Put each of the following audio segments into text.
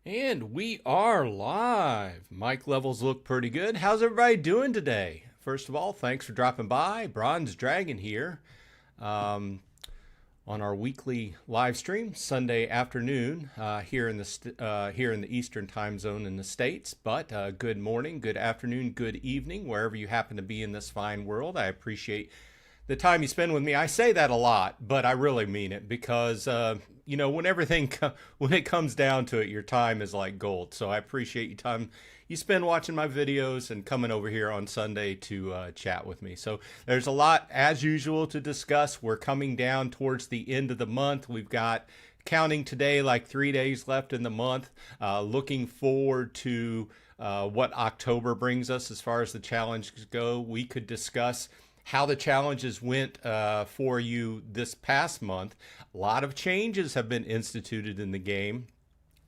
And we are live. Mic levels look pretty good. How's everybody doing today? First of all, thanks for dropping by. Bronze Dragon here um, on our weekly live stream Sunday afternoon here in the Eastern Time Zone in the States. But good morning, good afternoon, good evening, wherever you happen to be in this fine world. I appreciate the time you spend with me. I say that a lot, but I really mean it because when it comes down to it, your time is like gold. So I appreciate your time you spend watching my videos and coming over here on Sunday to chat with me. So there's a lot as usual to discuss. We're coming down towards the end of the month. We've got counting today like 3 days left in the month. Looking forward to what October brings us as far as the challenges go. We could discuss how the challenges went for you this past month. A lot of changes have been instituted in the game.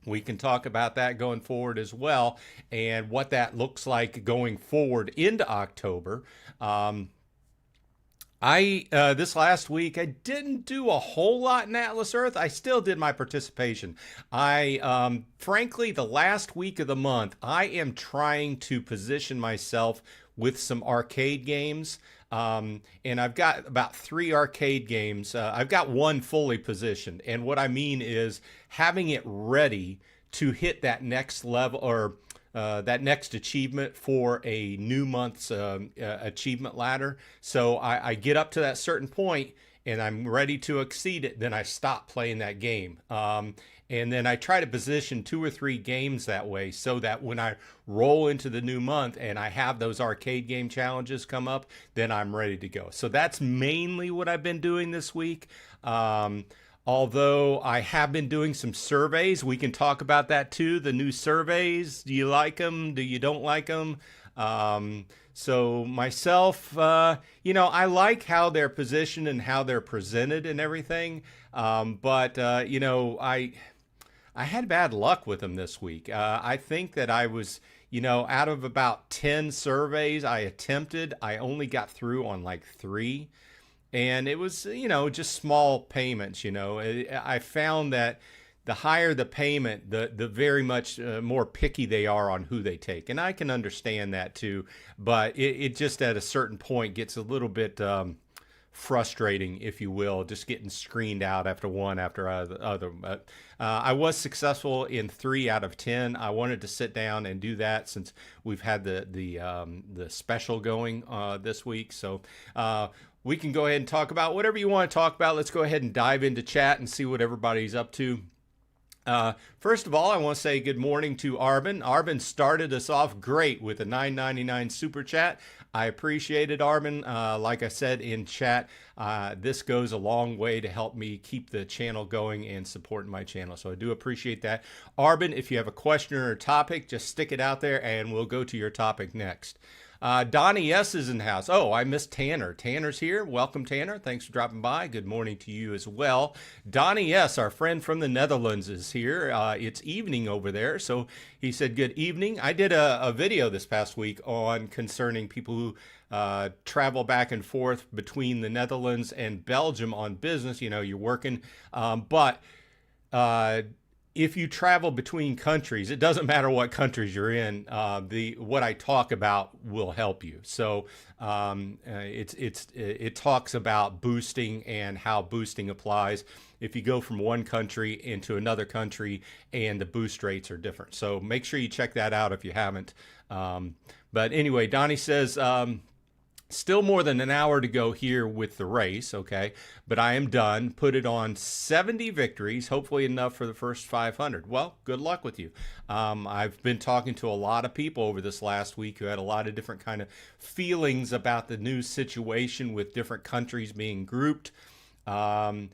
We can talk about that going forward as well and what that looks like going forward into October. I this last week I didn't do a whole lot in Atlas Earth. I still did my participation. I frankly the last week of the month I am trying to position myself with some arcade games. And I've got about 3 arcade games. I've got one fully positioned. And what I mean is having it ready to hit that next level or that next achievement for a new month's achievement ladder. So I get up to that certain point and I'm ready to exceed it. Then I stop playing that game. And then I try to position 2 or 3 games that way so that when I roll into the new month and I have those arcade game challenges come up, then I'm ready to go. So that's mainly what I've been doing this week. Although I have been doing some surveys, we can talk about that too. The new surveys, do you like them? Do you don't like them? So myself, I like how they're positioned and how they're presented and everything. I had bad luck with them this week. I think that I was, out of about 10 surveys I attempted, I only got through on like 3. And it was, just small payments, I found that the higher the payment, the very much more picky they are on who they take. And I can understand that too. But it just at a certain point gets a little bit frustrating, if you will, just getting screened out after one after other. But I was successful in 3 out of 10. I wanted to sit down and do that since we've had the special going this week. So we can go ahead and talk about whatever you want to talk about. Let's go ahead and dive into chat and see what everybody's up to. First of all, I want to say good morning to Arbin. Arbin started us off great with a $9.99 super chat. I appreciate it, Arbin. Like I said in chat, this goes a long way to help me keep the channel going and supporting my channel. So I do appreciate that. Arbin, if you have a question or a topic, just stick it out there and we'll go to your topic next. Donnie S. is in the house. Oh, I missed Tanner. Tanner's here. Welcome, Tanner. Thanks for dropping by. Good morning to you as well. Donnie S., our friend from the Netherlands, is here. It's evening over there, so he said good evening. I did a video this past week on concerning people who travel back and forth between the Netherlands and Belgium on business. You're working, but if you travel between countries, it doesn't matter what countries you're in. What I talk about will help you. So it talks about boosting and how boosting applies if you go from one country into another country, and the boost rates are different. So make sure you check that out if you haven't. But anyway, Donnie says. Still more than an hour to go here with the race, okay? But I am done. Put it on 70 victories, hopefully enough for the first 500. Well, good luck with you. I've been talking to a lot of people over this last week who had a lot of different kind of feelings about the new situation with different countries being grouped. The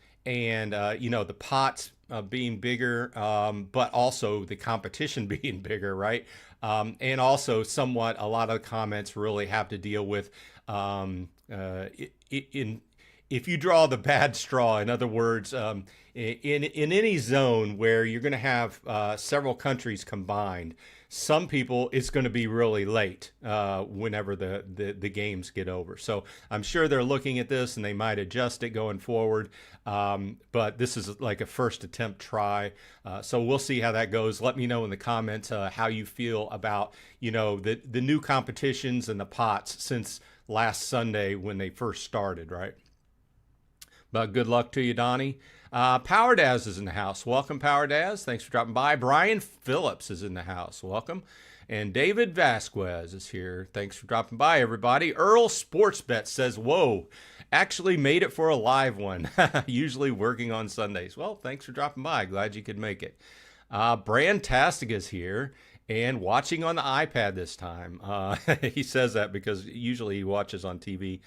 pots being bigger, but also the competition being bigger, right? And also somewhat a lot of the comments really have to deal with in if you draw the bad straw, in other words, in any zone where you're going to have several countries combined, some people it's going to be really late whenever the games get over. So I'm sure they're looking at this and they might adjust it going forward. But this is like a first attempt try. So we'll see how that goes. Let me know in the comments how you feel about, the new competitions and the pots since last Sunday when they first started, right? But good luck to you, Donnie. Power Daz is in the house. Welcome, Power Daz. Thanks for dropping by. Brian Phillips is in the house. Welcome. And David Vasquez is here. Thanks for dropping by, everybody. Earl Sportsbet says, whoa, actually made it for a live one. Usually working on Sundays. Well, thanks for dropping by. Glad you could make it. Brandtastic is here and watching on the iPad this time. He says that because usually he watches on TV.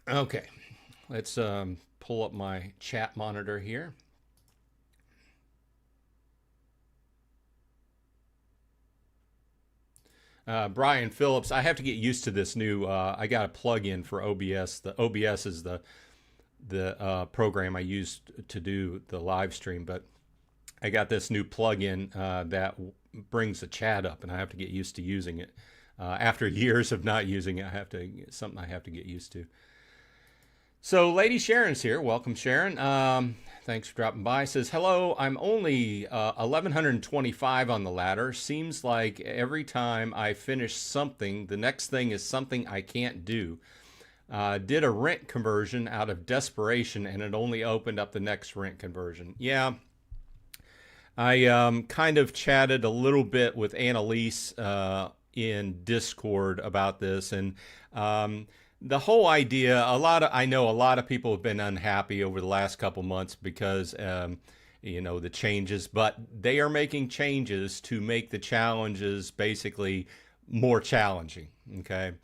Okay, let's pull up my chat monitor here. Brian Phillips, I have to get used to this new. I got a plug-in for OBS. The OBS is the program I use to do the live stream, but I got this new plug-in that brings the chat up, and I have to get used to using it. After years of not using it, something I have to get used to. So Lady Sharon's here. Welcome, Sharon. Thanks for dropping by. Says, hello, I'm only 1,125 on the ladder. Seems like every time I finish something, the next thing is something I can't do. Did a rent conversion out of desperation, and it only opened up the next rent conversion. Yeah, I kind of chatted a little bit with Annalise in Discord about this, and the whole idea, I know a lot of people have been unhappy over the last couple months because, the changes, but they are making changes to make the challenges basically more challenging. Okay.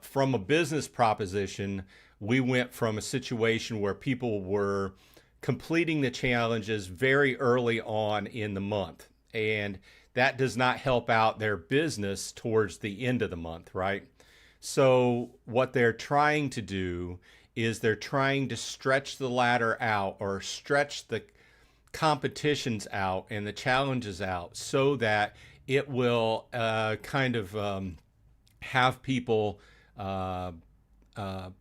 From a business proposition, we went from a situation where people were completing the challenges very early on in the month, and that does not help out their business towards the end of the month, right? So what they're trying to do is they're trying to stretch the ladder out or stretch the competitions out and the challenges out so that it will have people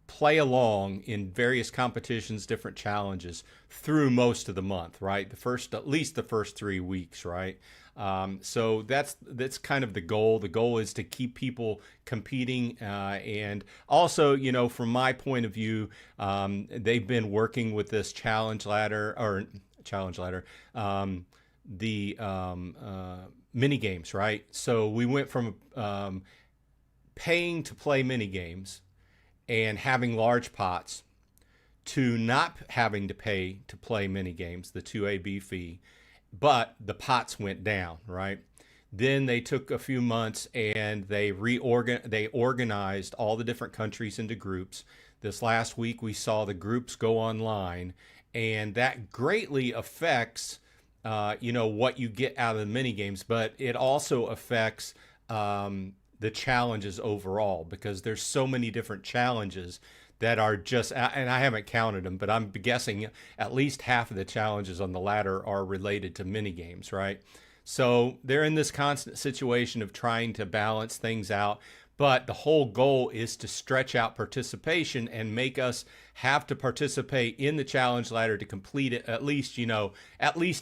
play along in various competitions, different challenges through most of the month, right? At least the first 3 weeks, right? So that's kind of the goal. The goal is to keep people competing, and also, from my point of view, they've been working with this the mini games, right? So we went from paying to play mini games and having large pots to not having to pay to play mini games, the 2AB fee. But the pots went down, right? Then they took a few months and they organized all the different countries into groups. This last week we saw the groups go online, and that greatly affects what you get out of the mini games, but it also affects the challenges overall, because there's so many different challenges that are just, and I haven't counted them, but I'm guessing at least half of the challenges on the ladder are related to mini games, right? So they're in this constant situation of trying to balance things out, but the whole goal is to stretch out participation and make us have to participate in the challenge ladder to complete it at least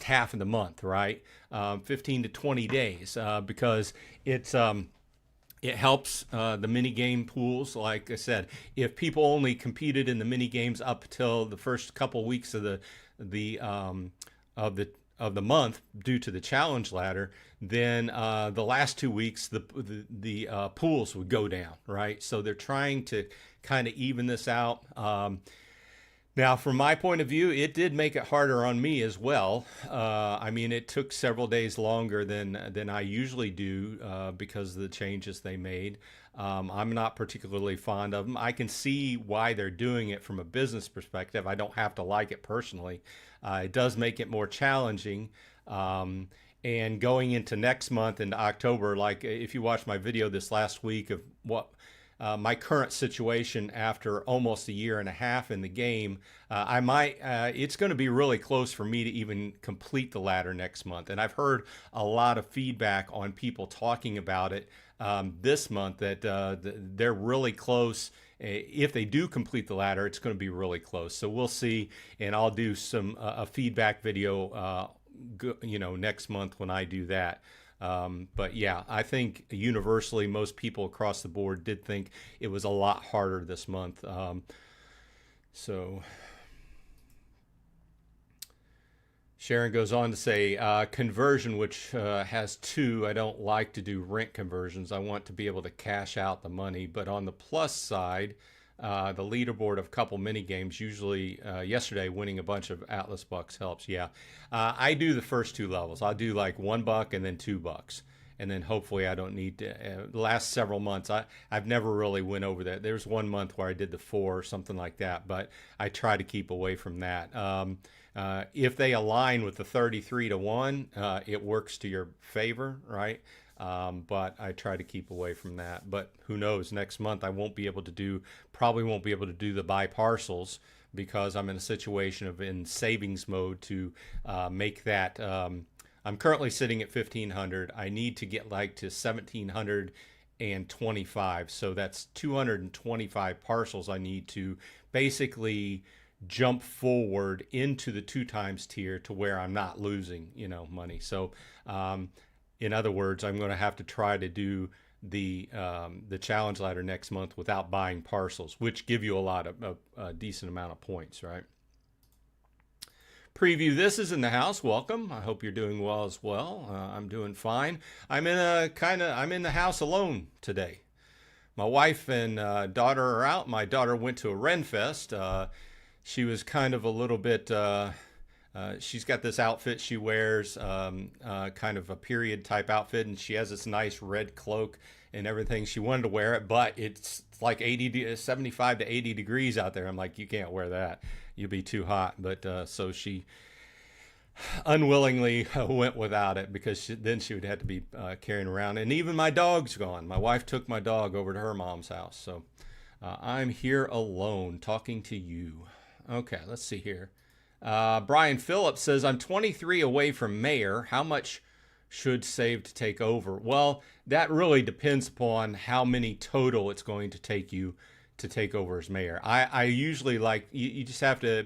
half of the month, right? 15 to 20 days, because it helps the mini game pools. Like I said, if people only competed in the mini games up till the first couple weeks of the month due to the challenge ladder, then the last 2 weeks the pools would go down, right? So they're trying to kind of even this out. Now, from my point of view, it did make it harder on me as well. It took several days longer than I usually do because of the changes they made. I'm not particularly fond of them. I can see why they're doing it from a business perspective. I don't have to like it personally. It does make it more challenging. And going into next month, into October, like if you watched my video this last week of what my current situation after almost a year and a half in the game, I might. It's going to be really close for me to even complete the ladder next month. And I've heard a lot of feedback on people talking about it this month that they're really close. If they do complete the ladder, it's going to be really close. So we'll see, and I'll do some a feedback video, next month when I do that. But yeah, I think universally most people across the board did think it was a lot harder this month. So Sharon goes on to say, conversion, which has two. I don't like to do rent conversions. I want to be able to cash out the money. But on the plus side, the leaderboard of a couple mini games, usually yesterday winning a bunch of Atlas bucks helps. Yeah, I do the first two levels. I'll do like $1 and then $2. And then hopefully I don't need to. The last several months, I've never really went over that. There's 1 month where I did the 4 or something like that, but I try to keep away from that. If they align with the 33-1, it works to your favor, right? But I try to keep away from that. But who knows? Next month I probably won't be able to do the buy parcels because I'm in a situation of in savings mode to make that. I'm currently sitting at 1,500. I need to get like to 1,725. So that's 225 parcels I need to basically jump forward into the 2 times tier to where I'm not losing, money. So, in other words, I'm going to have to try to do the challenge ladder next month without buying parcels, which give you a decent amount of points, right? Preview This is in the house. Welcome. I hope you're doing well as well. I'm doing fine. I'm in the house alone today. My wife and daughter are out. My daughter went to a Ren Fest. She was kind of a little bit. She's got this outfit she wears, kind of a period type outfit, and she has this nice red cloak and everything. She wanted to wear it, but it's like 75 to 80 degrees out there. I'm like, you can't wear that. You'll be too hot. But so she unwillingly went without it because then she would have to be carrying around. And even my dog's gone. My wife took my dog over to her mom's house. So I'm here alone talking to you. Okay, let's see here. Brian Phillips says, I'm 23 away from mayor. How much should save to take over? Well, that really depends upon how many total it's going to take you to take over as mayor. I usually you just have to,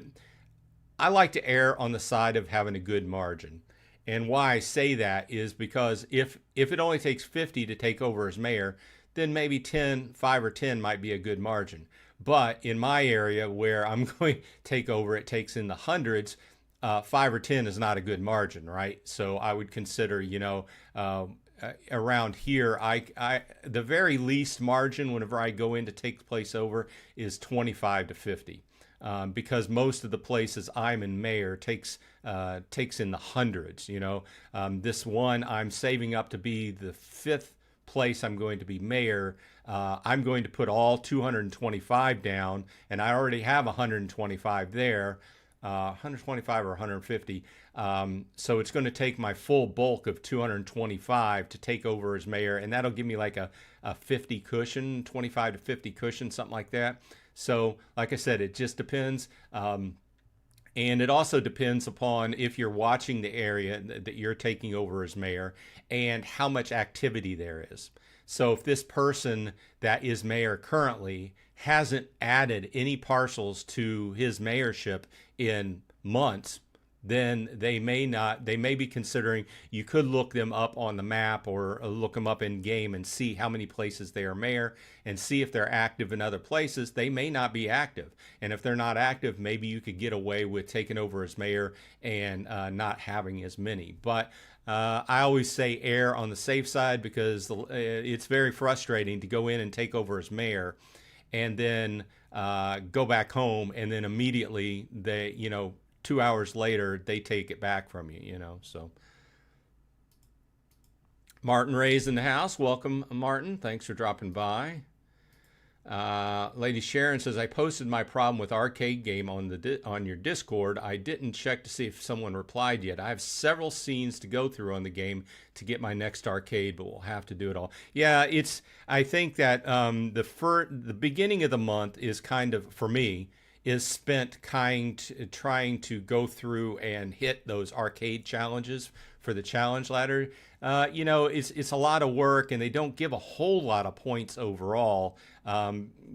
I like to err on the side of having a good margin. And why I say that is because if it only takes 50 to take over as mayor, then maybe 5 or 10 might be a good margin. But in my area where I'm going to take over, it takes in the hundreds. 5 or 10 is not a good margin, right? So I would consider, around here, the very least margin whenever I go in to take the place over is 25 to 50, because most of the places I'm in mayor takes in the hundreds. This one I'm saving up to be the 5th place I'm going to be mayor. I'm going to put all 225 down, and I already have 125 there, 125 or 150. So it's going to take my full bulk of 225 to take over as mayor, and that'll give me like a 50 cushion, 25 to 50 cushion, something like that. So like I said, it just depends. And it also depends upon if you're watching the area that you're taking over as mayor and how much activity there is. So if this person that is mayor currently hasn't added any parcels to his mayorship in months, then they may be considering, you could look them up on the map or look them up in game and see how many places they are mayor and see if they're active in other places. They may not be active. And if they're not active, maybe you could get away with taking over as mayor and not having as many. But I always say err on the safe side, because it's very frustrating to go in and take over as mayor and then go back home, and then immediately 2 hours later, they take it back from you, so. Martin Ray's in the house. Welcome, Martin. Thanks for dropping by. Lady Sharon says, I posted my problem with arcade game on on your Discord. I didn't check to see if someone replied yet. I have several scenes to go through on the game to get my next arcade, but we'll have to do it all. Yeah, it's. I think that the beginning of the month is kind of, for me, is spent trying to go through and hit those arcade challenges for the challenge ladder. It's a lot of work, and they don't give a whole lot of points overall,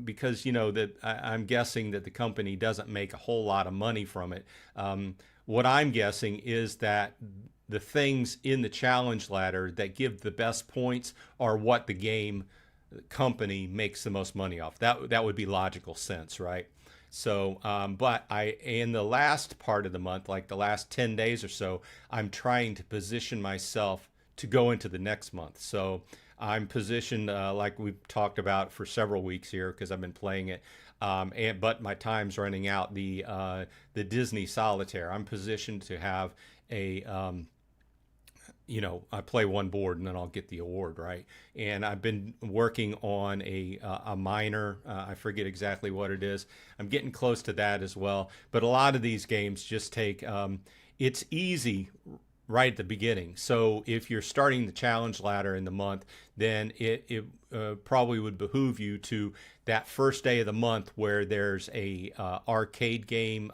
because that I'm guessing that the company doesn't make a whole lot of money from it. What I'm guessing is that the things in the challenge ladder that give the best points are what the game company makes the most money off. That would be logical sense, right? So, but in the last part of the month, like the last 10 days or so, I'm trying to position myself to go into the next month. So I'm positioned, like we've talked about for several weeks here, because I've been playing it. But my time's running out. The Disney Solitaire, I'm positioned to have a, I play one board and then I'll get the award, right? And I've been working on a minor. I forget exactly what it is. I'm getting close to that as well. But a lot of these games just take. It's easy right at the beginning. So if you're starting the challenge ladder in the month, then it probably would behoove you to that first day of the month where there's a arcade game.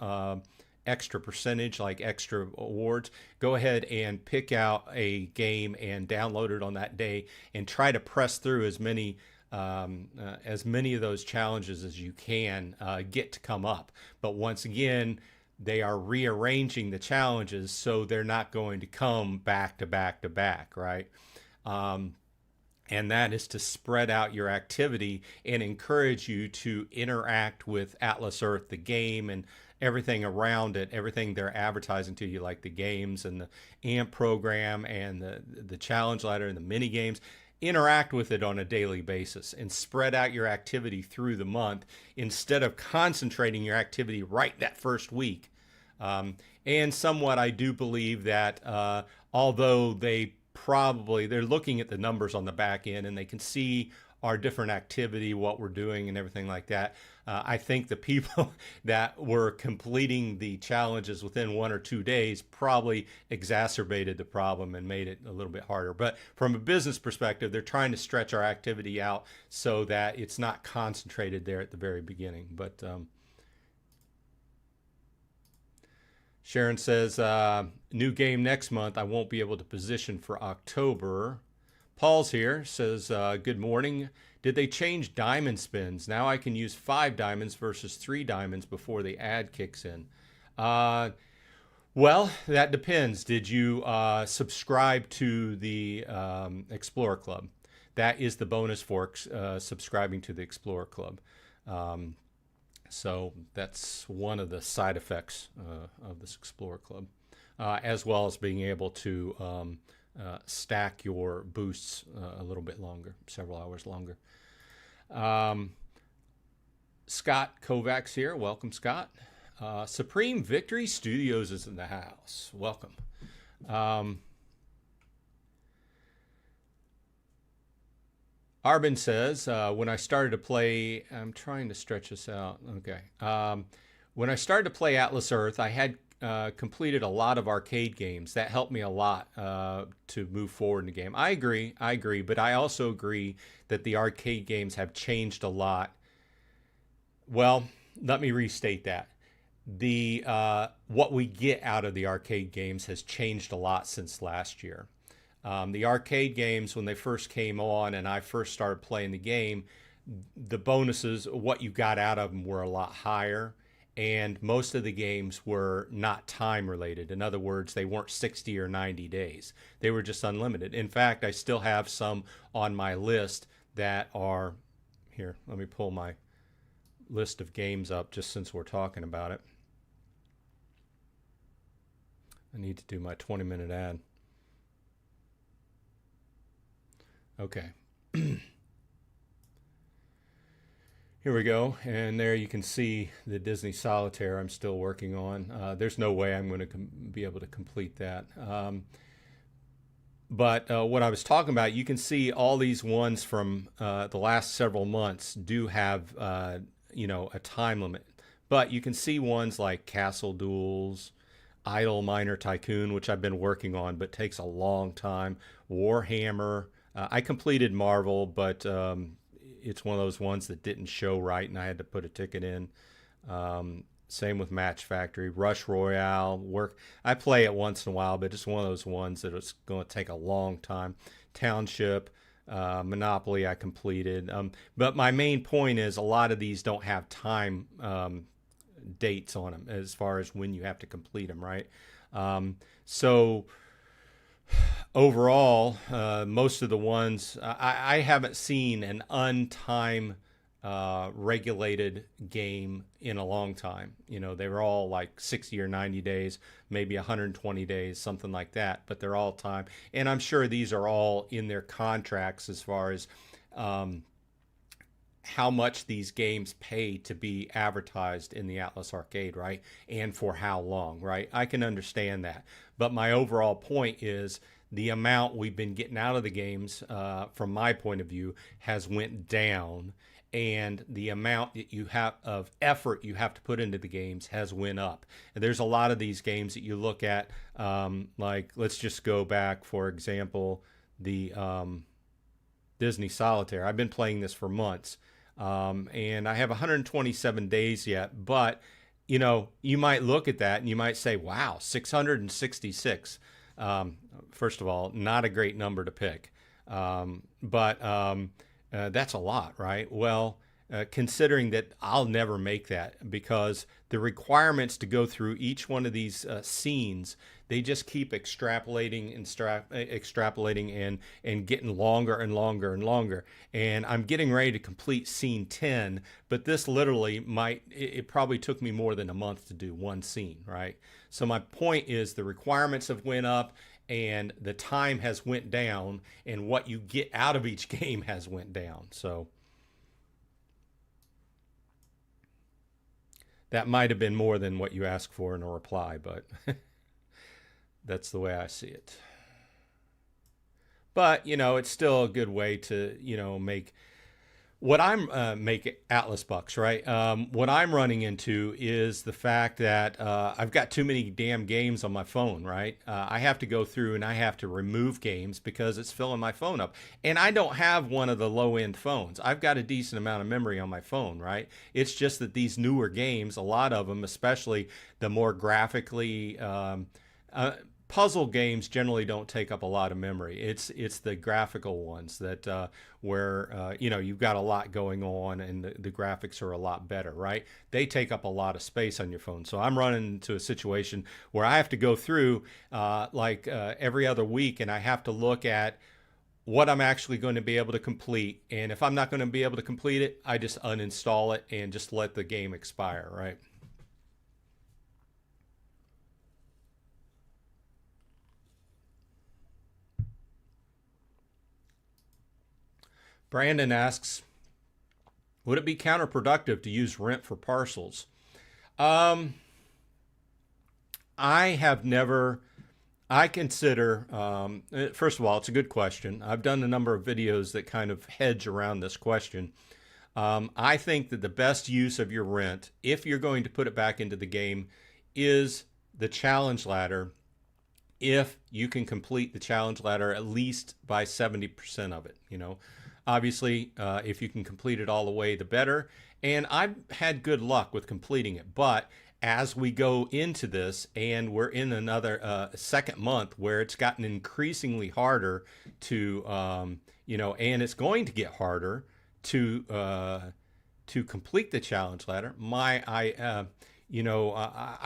Extra percentage, like extra awards, go ahead and pick out a game and download it on that day and try to press through as many of those challenges as you can get to come up. But once again, they are rearranging the challenges so they're not going to come back to back to back, right? And that is to spread out your activity and encourage you to interact with Atlas Earth, the game, and everything around it, everything they're advertising to you, like the games and the AMP program and the challenge ladder and the mini games. Interact with it on a daily basis and spread out your activity through the month instead of concentrating your activity right that first week. And somewhat, I do believe that although they're looking at the numbers on the back end and they can see our different activity, what we're doing and everything like that. I think the people that were completing the challenges within 1 or 2 days probably exacerbated the problem and made it a little bit harder. But from a business perspective, they're trying to stretch our activity out so that it's not concentrated there at the very beginning. But Sharon says, new game next month. I won't be able to position for October. Paul's here, says, good morning. Did they change diamond spins? Now I can use 5 diamonds versus 3 diamonds before the ad kicks in. Well, that depends. Did you subscribe to the Explorer Club? That is the bonus for subscribing to the Explorer Club. So that's one of the side effects of this Explorer Club, as well as being able to stack your boosts a little bit longer, several hours longer. Scott Kovacs here. Welcome, Scott. Supreme Victory Studios is in the house. Welcome. Arbin says, when I started to play, I'm trying to stretch this out. Okay. When I started to play Atlas Earth, I had completed a lot of arcade games. That helped me a lot to move forward in the game. I agree, but I also agree that the arcade games have changed a lot. Well, let me restate that. The what we get out of the arcade games has changed a lot since last year. The arcade games, when they first came on and I first started playing the game, the bonuses, what you got out of them were a lot higher. And most of the games were not time related. In other words, they weren't 60 or 90 days. They were just unlimited. In fact, I still have some on my list that are, here, let me pull my list of games up just since we're talking about it. I need to do my 20-minute ad. Okay. Here we go, and there you can see the Disney Solitaire I'm still working on. There's no way I'm going to be able to complete that. But what I was talking about, you can see all these ones from the last several months do have, a time limit. But you can see ones like Castle Duels, Idle Miner Tycoon, which I've been working on, but takes a long time. Warhammer. I completed Marvel, but it's one of those ones that didn't show right, and I had to put a ticket in. Same with Match Factory, Rush Royale. Work. I play it once in a while, but it's one of those ones that it's going to take a long time. Township, Monopoly, I completed. But my main point is a lot of these don't have time dates on them as far as when you have to complete them, right? So overall, most of the ones I haven't seen an untime regulated game in a long time. They were all like 60 or 90 days, maybe 120 days, something like that, but they're all time. And I'm sure these are all in their contracts as far as how much these games pay to be advertised in the Atlas Arcade, right? And for how long, right? I can understand that. But my overall point is the amount we've been getting out of the games, from my point of view, has went down, and the amount that you have of effort you have to put into the games has went up. And there's a lot of these games that you look at, like let's just go back, for example, the Disney Solitaire. I've been playing this for months, and I have 127 days yet. But you might look at that and you might say, "Wow, 666." First of all, not a great number to pick, but that's a lot, right? Well, considering that I'll never make that, because the requirements to go through each one of these scenes, they just keep extrapolating and extrapolating and getting longer and longer and longer. And I'm getting ready to complete scene 10, but this literally it probably took me more than a month to do one scene, right? So my point is the requirements have went up and the time has went down, and what you get out of each game has went down. So that might have been more than what you asked for in a reply, but that's the way I see it. But it's still a good way to make what I'm make Atlas bucks, right? What I'm running into is the fact that I've got too many damn games on my phone, right? I have to go through and I have to remove games because it's filling my phone up. And I don't have one of the low end phones. I've got a decent amount of memory on my phone, right? It's just that these newer games, a lot of them, especially the more graphically puzzle games, generally don't take up a lot of memory. It's the graphical ones that where you've got a lot going on and the graphics are a lot better, right? They take up a lot of space on your phone. So I'm running into a situation where I have to go through every other week, and I have to look at what I'm actually going to be able to complete. And if I'm not going to be able to complete it, I just uninstall it and just let the game expire, right? Brandon asks, would it be counterproductive to use rent for parcels? Um, I have never, I consider, first of all, it's a good question. I've done a number of videos that kind of hedge around this question. I think that the best use of your rent, if you're going to put it back into the game, is the challenge ladder, if you can complete the challenge ladder at least by 70% of it. Obviously, if you can complete it all the way, the better. And I've had good luck with completing it. But as we go into this, and we're in another second month where it's gotten increasingly harder to, and it's going to get harder to complete the challenge ladder. I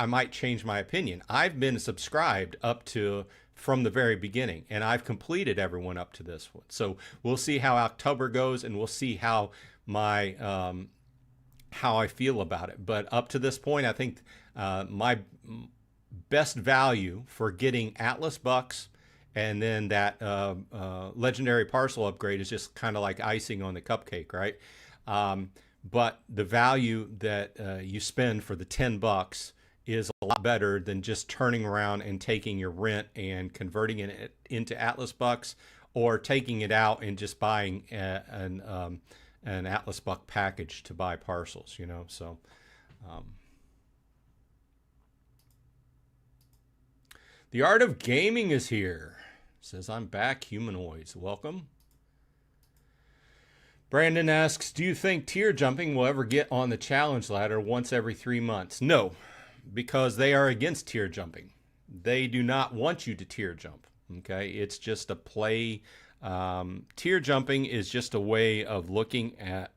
might change my opinion. I've been subscribed up to from the very beginning, and I've completed everyone up to this one. So we'll see how October goes, and we'll see how how I feel about it. But up to this point, I think my best value for getting Atlas bucks and then that legendary parcel upgrade is just kind of like icing on the cupcake, right? But the value that you spend for the $10 is a lot better than just turning around and taking your rent and converting it into Atlas bucks, or taking it out and just buying an Atlas buck package to buy parcels, you know. So the art of gaming is here. Says, I'm back, humanoids. Welcome. Brandon asks, do you think tier jumping will ever get on the challenge ladder once every 3 months? No, because they are against tier jumping. They do not want you to tier jump. Okay, it's just a play. Tier jumping is just a way of looking at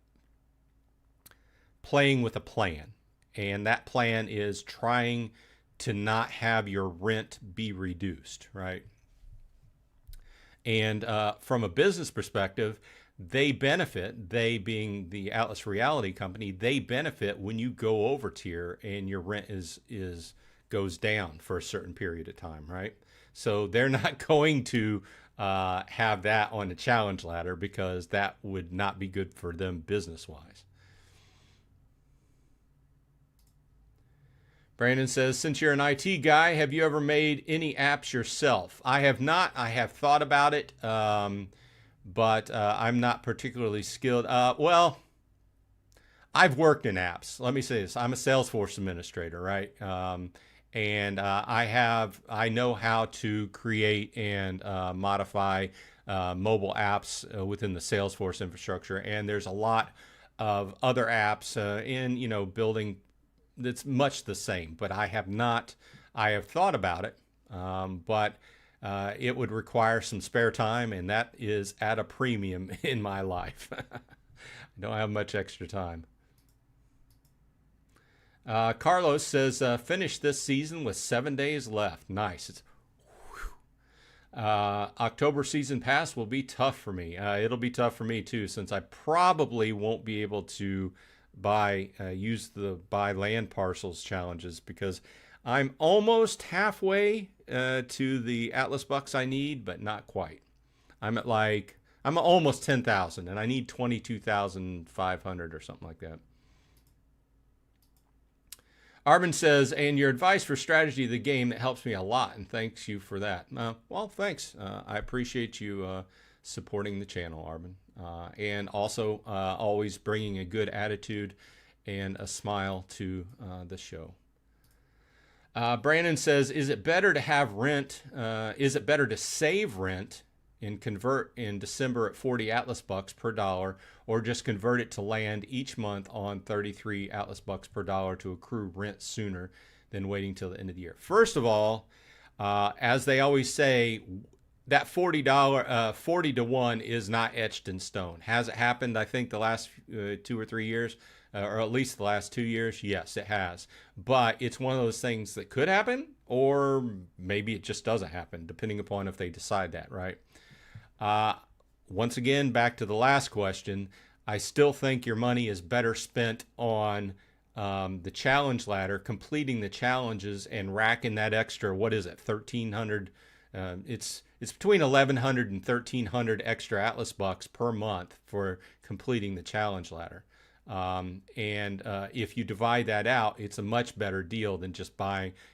playing with a plan. And that plan is trying to not have your rent be reduced, right? And from a business perspective, they benefit, they being the Atlas Reality Company, they benefit when you go over tier and your rent goes down for a certain period of time, right? So they're not going to have that on the challenge ladder, because that would not be good for them business-wise. Brandon says, since you're an IT guy, have you ever made any apps yourself? I have not. I have thought about it, but I'm not particularly skilled. Well, I've worked in apps. Let me say this. I'm a Salesforce administrator, right? And I know how to create and modify mobile apps within the Salesforce infrastructure. And there's a lot of other apps in, you know, building that's much the same, but I have not. I have thought about it, but it would require some spare time, and that is at a premium in my life. I don't have much extra time. Carlos says, finish this season with 7 days left. Nice. It's, October season pass will be tough for me. It'll be tough for me too, since I probably won't be able to use the buy land parcels challenges, because I'm almost halfway to the Atlas bucks I need, but not quite. I'm almost 10,000, and I need 22,500 or something like that. Arvin says, and your advice for strategy of the game, that helps me a lot, and thanks you for that. Well, thanks. I appreciate you supporting the channel, Arvin. And also always bringing a good attitude and a smile to the show. Brandon says, is it better to have rent? Is it better to save rent and convert in December at 40 Atlas bucks per dollar, or just convert it to land each month on 33 Atlas bucks per dollar to accrue rent sooner than waiting till the end of the year? First of all, as they always say, that $40 40-to-1 is not etched in stone. Has it happened? I think the last 2 or 3 years, or at least the last 2 years. Yes, it has. But it's one of those things that could happen, or maybe it just doesn't happen, depending upon if they decide that, right? Once again, back to the last question, I still think your money is better spent on the challenge ladder, completing the challenges and racking that extra, what is it, 1,300? It's between 1,100 and 1,300 extra Atlas bucks per month for completing the challenge ladder. If you divide that out, it's a much better deal than just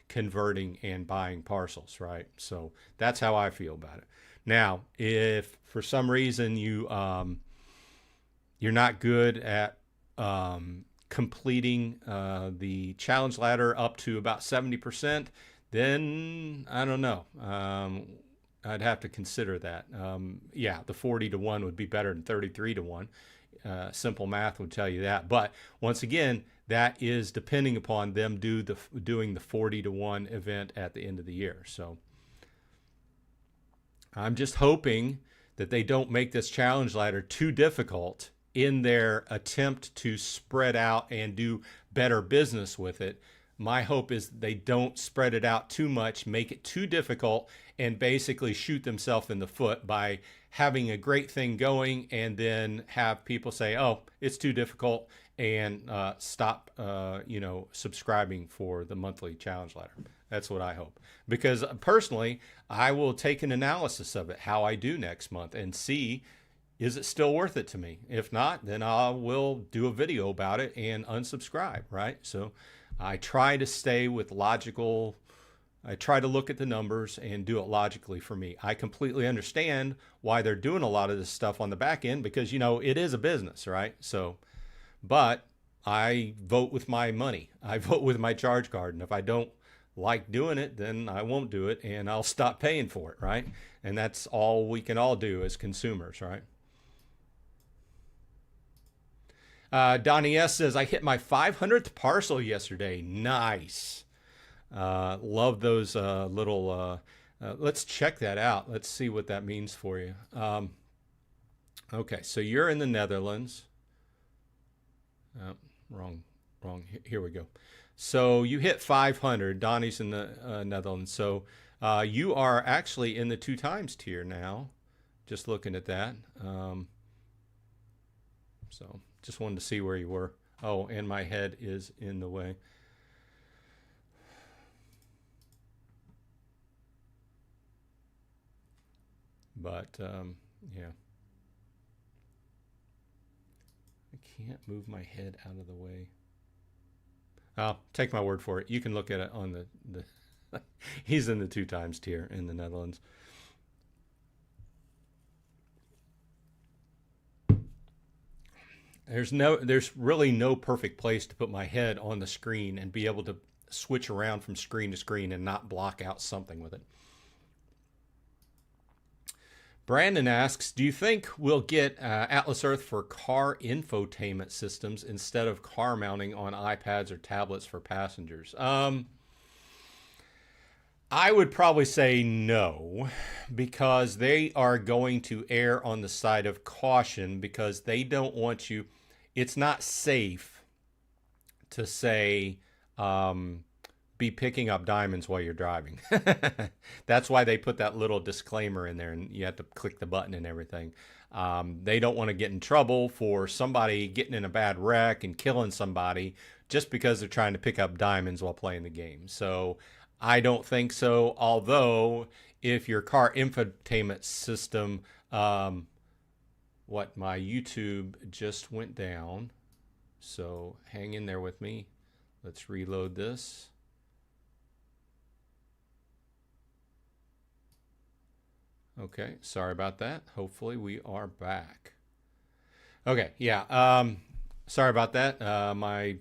converting and buying parcels, right? So that's how I feel about it. Now, if for some reason you're not good at completing the challenge ladder up to about 70%, then I don't know. I'd have to consider that. Yeah, the 40-to-1 would be better than 33-to-1. Simple math would tell you that. But once again, that is depending upon them doing the 40-to-1 event at the end of the year. So I'm just hoping that they don't make this challenge ladder too difficult in their attempt to spread out and do better business with it. My hope is they don't spread it out too much, make it too difficult, and basically shoot themselves in the foot by having a great thing going and then have people say, oh, it's too difficult, and stop subscribing for the monthly challenge ladder. That's what I hope. Because personally, I will take an analysis of it, how I do next month, and see, is it still worth it to me? If not, then I will do a video about it and unsubscribe, right? So I try to stay with logical. I try to look at the numbers and do it logically for me. I completely understand why they're doing a lot of this stuff on the back end because, it is a business, right? So, but I vote with my money. I vote with my charge card. And if I don't like doing it, then I won't do it and I'll stop paying for it, right? And that's all we can all do as consumers, right? Donnie S says, I hit my 500th parcel yesterday. Nice. Love those little. Let's check that out. Let's see what that means for you. Okay, so you're in the Netherlands. Wrong. Here we go. So you hit 500. Donnie's in the Netherlands. So you are actually in the 2 times tier now. Just looking at that. So just wanted to see where you were. Oh, and my head is in the way. But yeah, I can't move my head out of the way. I'll take my word for it. You can look at it on the he's in the 2 times tier in the Netherlands. There's really no perfect place to put my head on the screen and be able to switch around from screen to screen and not block out something with it. Brandon asks, do you think we'll get Atlas Earth for car infotainment systems instead of car mounting on iPads or tablets for passengers? I would probably say no, because they are going to err on the side of caution because they don't want you. It's not safe to say, be picking up diamonds while you're driving. That's why they put that little disclaimer in there and you have to click the button and everything. They don't want to get in trouble for somebody getting in a bad wreck and killing somebody just because they're trying to pick up diamonds while playing the game. So I don't think so. Although if your car infotainment system, my YouTube just went down. So hang in there with me. Let's reload this. Okay, sorry about that. Hopefully we are back. Okay, yeah. Sorry about that. My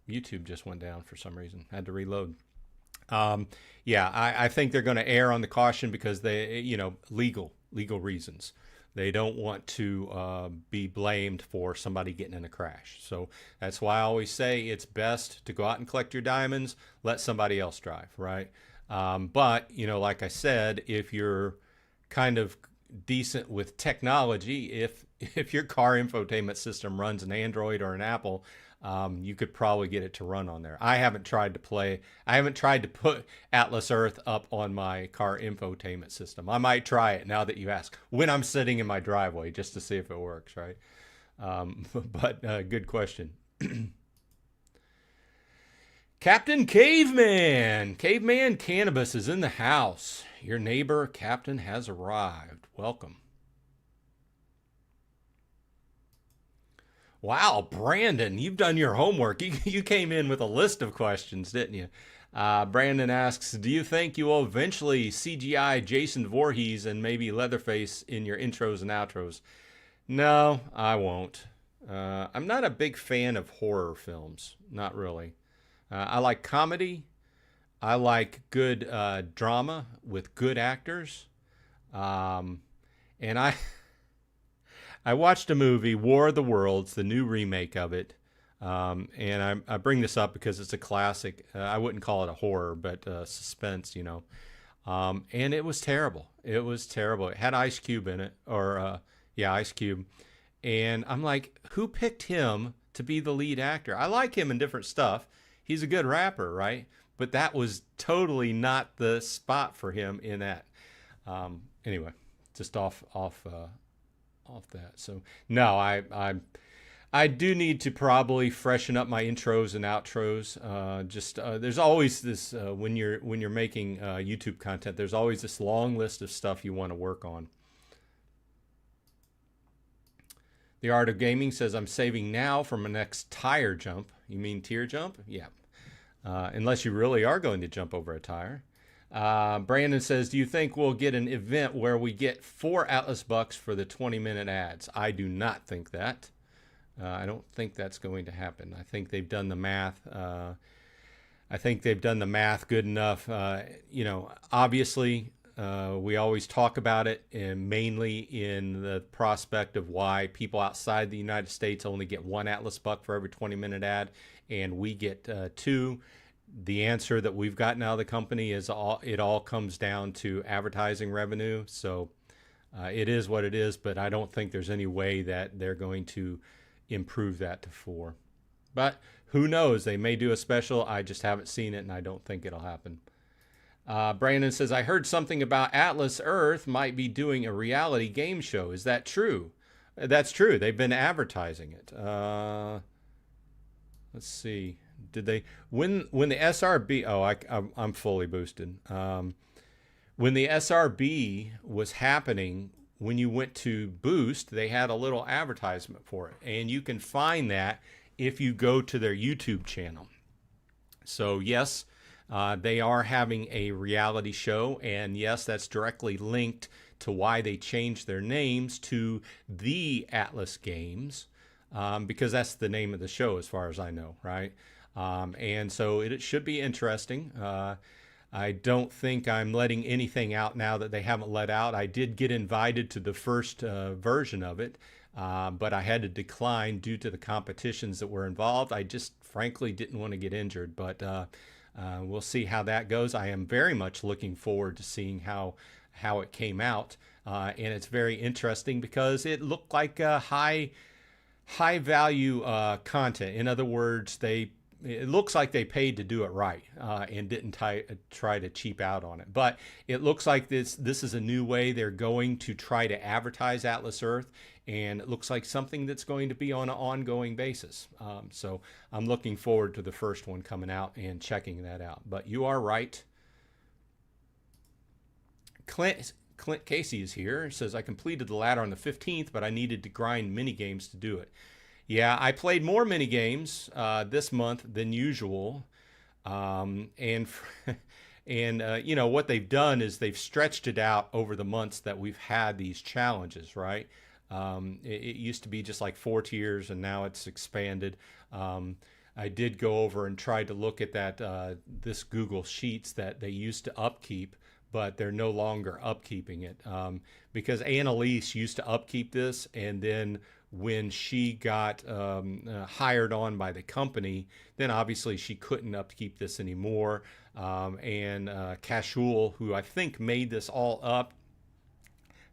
YouTube just went down for some reason. Had to reload. Yeah, I think they're going to err on the caution because they, legal reasons. They don't want to be blamed for somebody getting in a crash. So that's why I always say it's best to go out and collect your diamonds, let somebody else drive, right? But, like I said, if you're kind of decent with technology, if your car infotainment system runs an Android or an Apple, you could probably get it to run on there. I haven't tried to put Atlas Earth up on my car infotainment system. I might try it now that you ask, when I'm sitting in my driveway, just to see if it works, right? But good question. Captain Caveman Cannabis is in the house. Your neighbor, Captain, has arrived. Welcome. Wow, Brandon, you've done your homework. You came in with a list of questions, didn't you? Brandon asks, do you think you will eventually CGI Jason Voorhees and maybe Leatherface in your intros and outros? No, I won't. I'm not a big fan of horror films. Not really. I like comedy. I like good drama with good actors. And I watched a movie, War of the Worlds, the new remake of it. And I bring this up because it's a classic. I wouldn't call it a horror, but suspense, and it was terrible. It was terrible. It had Ice Cube in it, Ice Cube. And I'm like, who picked him to be the lead actor? I like him in different stuff. He's a good rapper, right? But that was totally not the spot for him in that. Anyway, just off that. So no, I do need to probably freshen up my intros and outros. There's always this when you're making YouTube content. There's always this long list of stuff you want to work on. The Art of Gaming says I'm saving now for my next tire jump. You mean tier jump? Yeah. unless you really are going to jump over a tire. Brandon says, do you think we'll get an event where we get 4 Atlas bucks for the 20-minute ads? I do not think that. I don't think that's going to happen. I think they've done the math. I think they've done the math good enough. Obviously, we always talk about it, and mainly in the prospect of why people outside the United States only get 1 Atlas buck for every 20-minute ad, and we get 2. The answer that we've gotten out of the company is it all comes down to advertising revenue. So it is what it is, but I don't think there's any way that they're going to improve that to 4. But who knows? They may do a special. I just haven't seen it, and I don't think it'll happen. Brandon says, I heard something about Atlas Earth might be doing a reality game show. Is that true? That's true. They've been advertising it. Let's see. Did they when the SRB? Oh, I'm fully boosted. When the SRB was happening, when you went to Boost, they had a little advertisement for it, and you can find that if you go to their YouTube channel. So yes, they are having a reality show, and yes, that's directly linked to why they changed their names to the Atlas Games, because that's the name of the show as far as I know, right? And so it should be interesting. I don't think I'm letting anything out now that they haven't let out. I did get invited to the first version of it, but I had to decline due to the competitions that were involved. I just frankly didn't want to get injured, but we'll see how that goes. I am very much looking forward to seeing how it came out, and it's very interesting because it looked like high value content. In other words, it looks like they paid to do it right, and didn't try to cheap out on it. But it looks like this is a new way they're going to try to advertise Atlas Earth, and it looks like something that's going to be on an ongoing basis. So I'm looking forward to the first one coming out and checking that out. But you are right. Clint Casey is here. He says, I completed the ladder on the 15th, but I needed to grind mini games to do it. Yeah, I played more mini games this month than usual, and what they've done is they've stretched it out over the months that we've had these challenges, right? It used to be just like 4 tiers, and now it's expanded. I did go over and try to look at that this Google Sheets that they used to upkeep, but they're no longer upkeeping it, because Annalise used to upkeep this, and then when she got hired on by the company, then obviously she couldn't upkeep this anymore. And Cashul, who I think made this all up,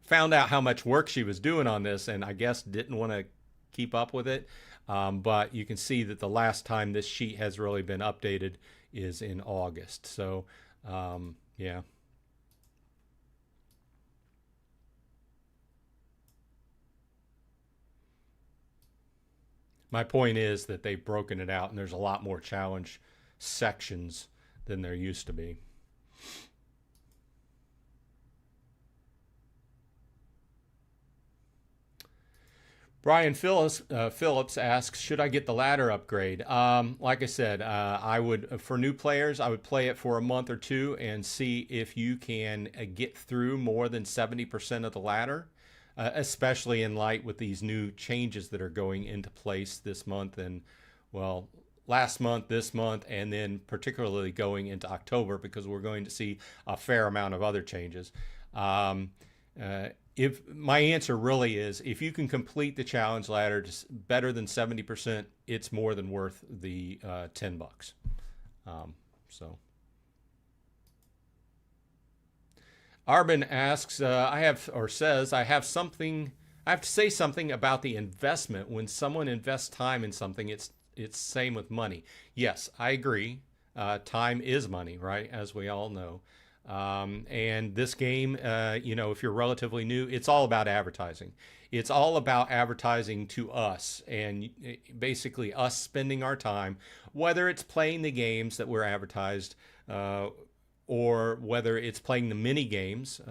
found out how much work she was doing on this, and I guess didn't want to keep up with it. But you can see that the last time this sheet has really been updated is in August. So, yeah. My point is that they've broken it out, and there's a lot more challenge sections than there used to be. Brian Phillips asks, should I get the ladder upgrade? Like I said, I would, for new players, I would play it for a month or 2 and see if you can get through more than 70% of the ladder. Especially in light with these new changes that are going into place this month and, well, last month, this month, and then particularly going into October, because we're going to see a fair amount of other changes. If my answer really is, if you can complete the challenge ladder to better than 70%, it's more than worth the $10. So. Arbin asks, I have to say something about the investment. When someone invests time in something, it's same with money. Yes, I agree. Time is money, right? As we all know. And this game, if you're relatively new, it's all about advertising. It's all about advertising to us, and basically us spending our time, whether it's playing the games that we're advertised, or whether it's playing the mini games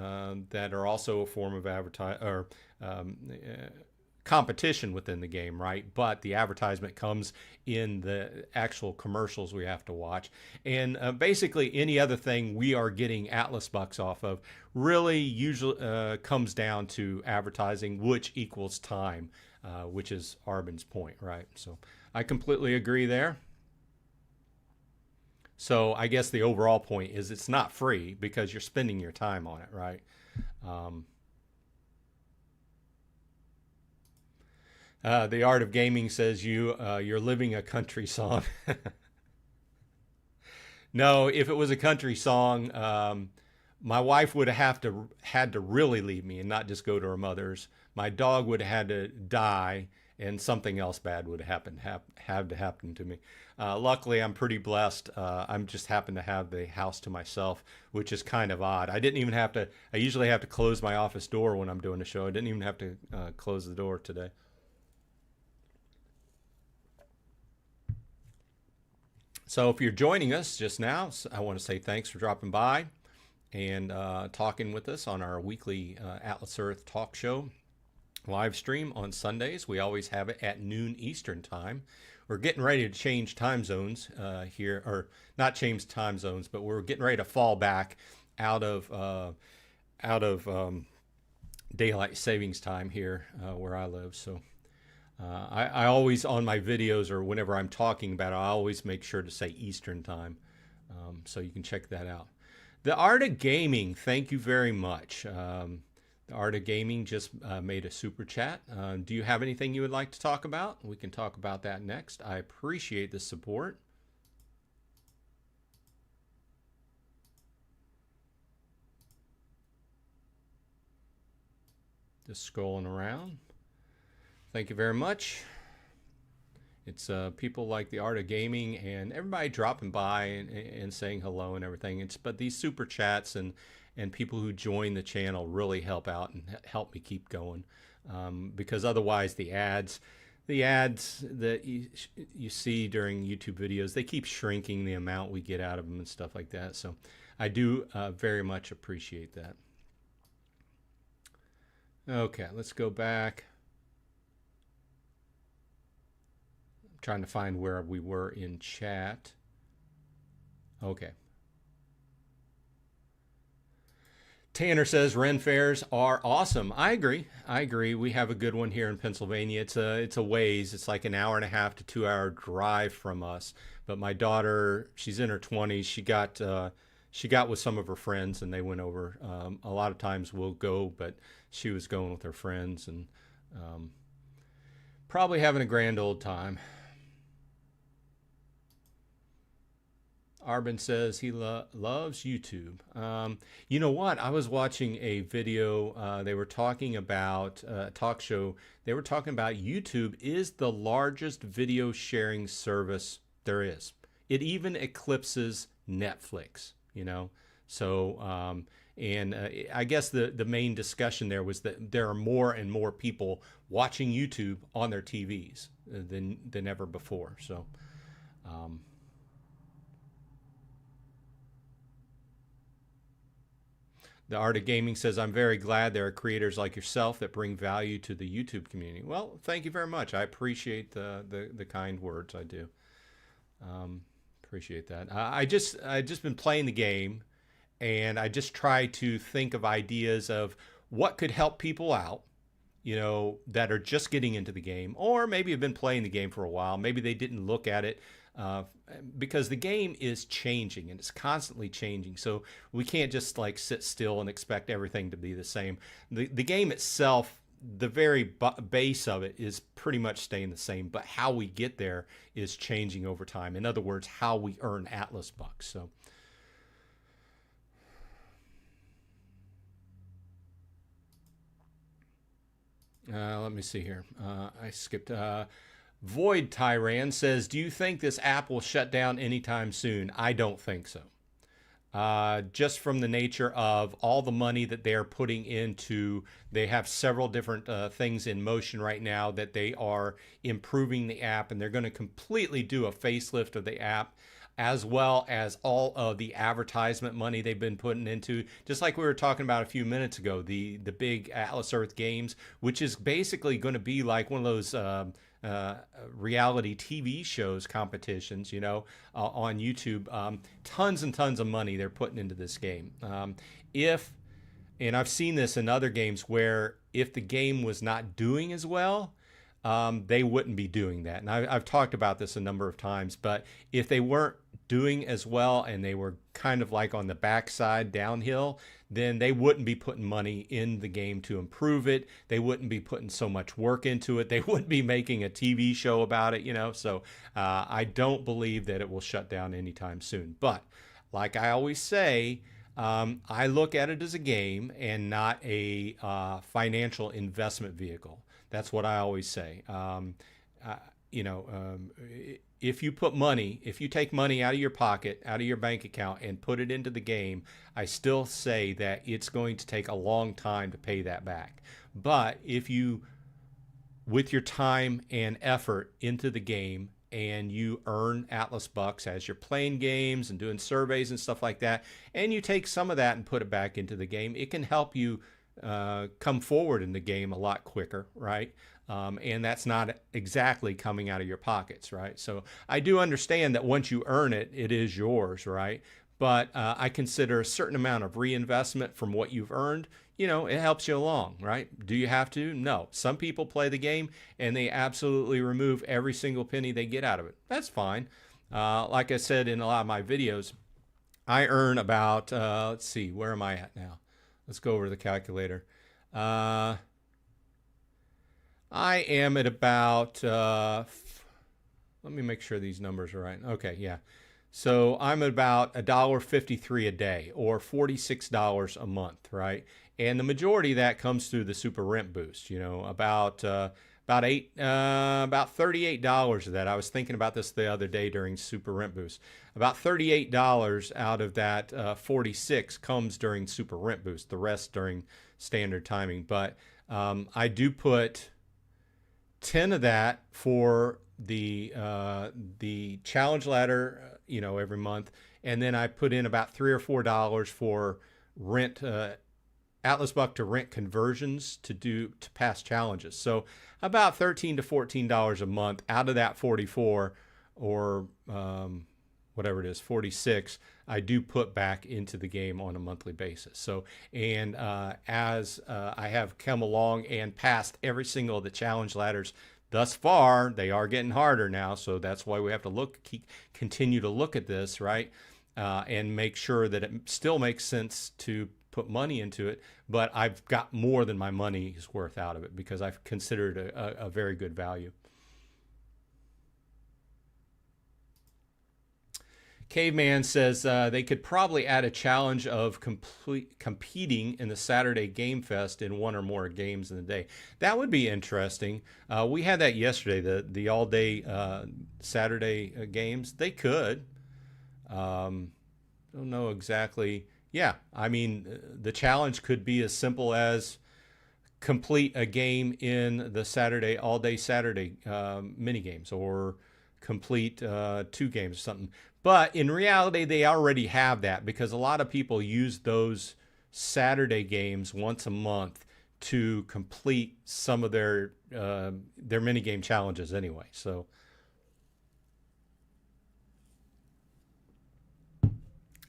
that are also a form of competition within the game, right? But the advertisement comes in the actual commercials we have to watch. And basically, any other thing we are getting Atlas bucks off of really usually comes down to advertising, which equals time, which is Arbin's point, right? So I completely agree there. So I guess the overall point is it's not free because you're spending your time on it, right? Um, the Art of Gaming says you're living a country song. No, if it was a country song, my wife would have had to really leave me and not just go to her mother's. My dog would have had to die, and something else bad would have to happen to me. Luckily, I'm pretty blessed. I'm just happen to have the house to myself, which is kind of odd. I didn't even have to. I usually have to close my office door when I'm doing a show. I didn't even have to close the door today. So if you're joining us just now, I want to say thanks for dropping by and talking with us on our weekly Atlas Earth talk show live stream on Sundays. We always have it at noon Eastern time. We're getting ready to change time zones here, or not change time zones, but we're getting ready to fall back out of daylight savings time here where I live. So I always, on my videos or whenever I'm talking about it, I always make sure to say Eastern time. So you can check that out. The Art of Gaming, thank you very much. The Art of Gaming just made a super chat. Do you have anything you would like to talk about? We can talk about that next. I appreciate the support. Just scrolling around. Thank you very much. It's people like the Art of Gaming and everybody dropping by and saying hello and everything. But these super chats and people who join the channel really help out and help me keep going, because otherwise the ads that you see during YouTube videos, they keep shrinking the amount we get out of them and stuff like that. So I do very much appreciate that. Okay, let's go back. Trying to find where we were in chat. Okay. Tanner says Ren fairs are awesome. I agree. I agree. We have a good one here in Pennsylvania. It's a ways. It's like an hour and a half to 2 hour drive from us. But my daughter, she's in her 20s. She got with some of her friends and they went over. A lot of times we'll go, but she was going with her friends and probably having a grand old time. Arbin says he loves YouTube. You know what? I was watching a video. They were talking about a talk show. They were talking about YouTube is the largest video sharing service there is. It even eclipses Netflix, you know? So, I guess the main discussion there was that there are more and more people watching YouTube on their TVs than ever before. So, The Art of Gaming says, I'm very glad there are creators like yourself that bring value to the YouTube community. Well, thank you very much. I appreciate the kind words. I do. Appreciate that. I just been playing the game, and I just try to think of ideas of what could help people out, you know, that are just getting into the game, or maybe have been playing the game for a while. Maybe they didn't look at it because the game is changing and it's constantly changing. So we can't just like sit still and expect everything to be the same. The game itself, the very base of it is pretty much staying the same, but how we get there is changing over time. In other words, how we earn Atlas bucks. So let me see here. I skipped. Void Tyran says, do you think this app will shut down anytime soon? I don't think so. Just from the nature of all the money that they're putting into, they have several different things in motion right now that they are improving the app, and they're going to completely do a facelift of the app. as well as all of the advertisement money they've been putting into, just like we were talking about a few minutes ago, the big Atlas Earth games, which is basically going to be like one of those uh, reality TV shows competitions, on YouTube. Tons and tons of money they're putting into this game. If And I've seen this in other games where if the game was not doing as well, they wouldn't be doing that. And I've talked about this a number of times, but if they weren't doing as well and they were kind of like on the backside downhill, then they wouldn't be putting money in the game to improve it. They wouldn't be putting so much work into it. They wouldn't be making a TV show about it, So I don't believe that it will shut down anytime soon. But like I always say, I look at it as a game and not a financial investment vehicle. That's what I always say. You know, if you take money out of your pocket, out of your bank account, and put it into the game, I still say that it's going to take a long time to pay that back. But if you, with your time and effort into the game, and you earn Atlas Bucks as you're playing games and doing surveys and stuff like that, and you take some of that and put it back into the game, it can help you come forward in the game a lot quicker, right? And that's not exactly coming out of your pockets, right? So I do understand that once you earn it, it is yours, right? But I consider a certain amount of reinvestment from what you've earned. It helps you along, right? Do you have to? No. Some people play the game and they absolutely remove every single penny they get out of it. That's fine. Like I said in a lot of my videos, I earn about, let's see, where am I at now? Let's go over to the calculator. I am at about, let me make sure these numbers are right. Okay, yeah. So I'm at about $1.53 a day, or $46 a month, right? And the majority of that comes through the Super Rent Boost. About $38 of that. I was thinking about this the other day during Super Rent Boost. About $38 out of that 46 comes during Super Rent Boost. The rest during standard timing. But I do put 10 of that for the challenge ladder, every month, and then I put in about $3 or $4 for rent, Atlas Buck to rent conversions to pass challenges. So about $13 to $14 a month out of that 44, or whatever it is, 46, I do put back into the game on a monthly basis. So, and as I have come along and passed every single of the challenge ladders thus far, they are getting harder now. So that's why we have to continue to look at this, right? And make sure that it still makes sense to put money into it, but I've got more than my money is worth out of it because I've considered a very good value. Caveman says they could probably add a challenge of competing in the Saturday Game Fest in one or more games in the day. That would be interesting. We had that yesterday, the all-day Saturday games. They could. Don't know exactly. Yeah, I mean, the challenge could be as simple as complete a game in the all-day Saturday mini games, or complete 2 games or something. But in reality, they already have that because a lot of people use those Saturday games once a month to complete some of their mini game challenges anyway. So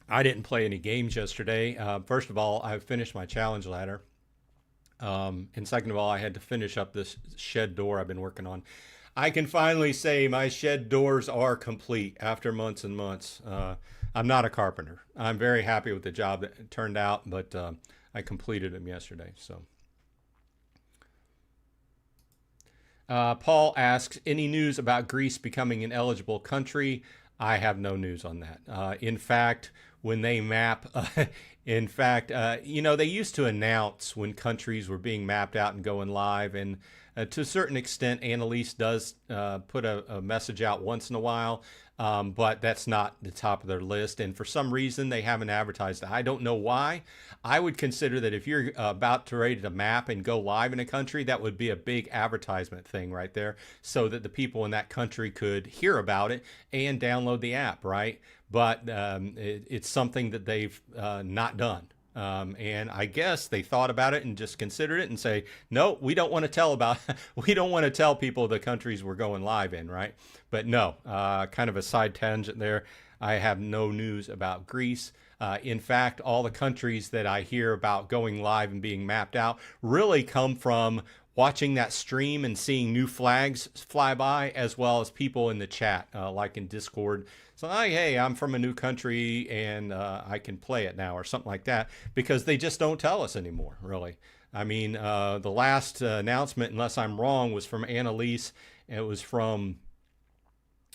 I didn't play any games yesterday. First of all, I finished my challenge ladder. And second of all, I had to finish up this shed door I've been working on. I can finally say my shed doors are complete after months and months. I'm not a carpenter. I'm very happy with the job that turned out, but I completed them yesterday. So, Paul asks, any news about Greece becoming an eligible country? I have no news on that. In fact, when they map, they used to announce when countries were being mapped out and going live, and To a certain extent, Annalise does put a message out once in a while, but that's not the top of their list. And for some reason, they haven't advertised it. I don't know why. I would consider that if you're about to ready to map and go live in a country, that would be a big advertisement thing right there, so that the people in that country could hear about it and download the app, right? But it's something that they've not done. And I guess they thought about it and just considered it and say, no, we don't want to tell about, we don't want to tell people the countries we're going live in, right? But no, kind of a side tangent there. I have no news about Greece. In fact, all the countries that I hear about going live and being mapped out really come from watching that stream and seeing new flags fly by, as well as people in the chat, like in Discord. So, hey, I'm from a new country and I can play it now, or something like that, because they just don't tell us anymore, really. I mean, the last announcement, unless I'm wrong, was from Annalise. It was from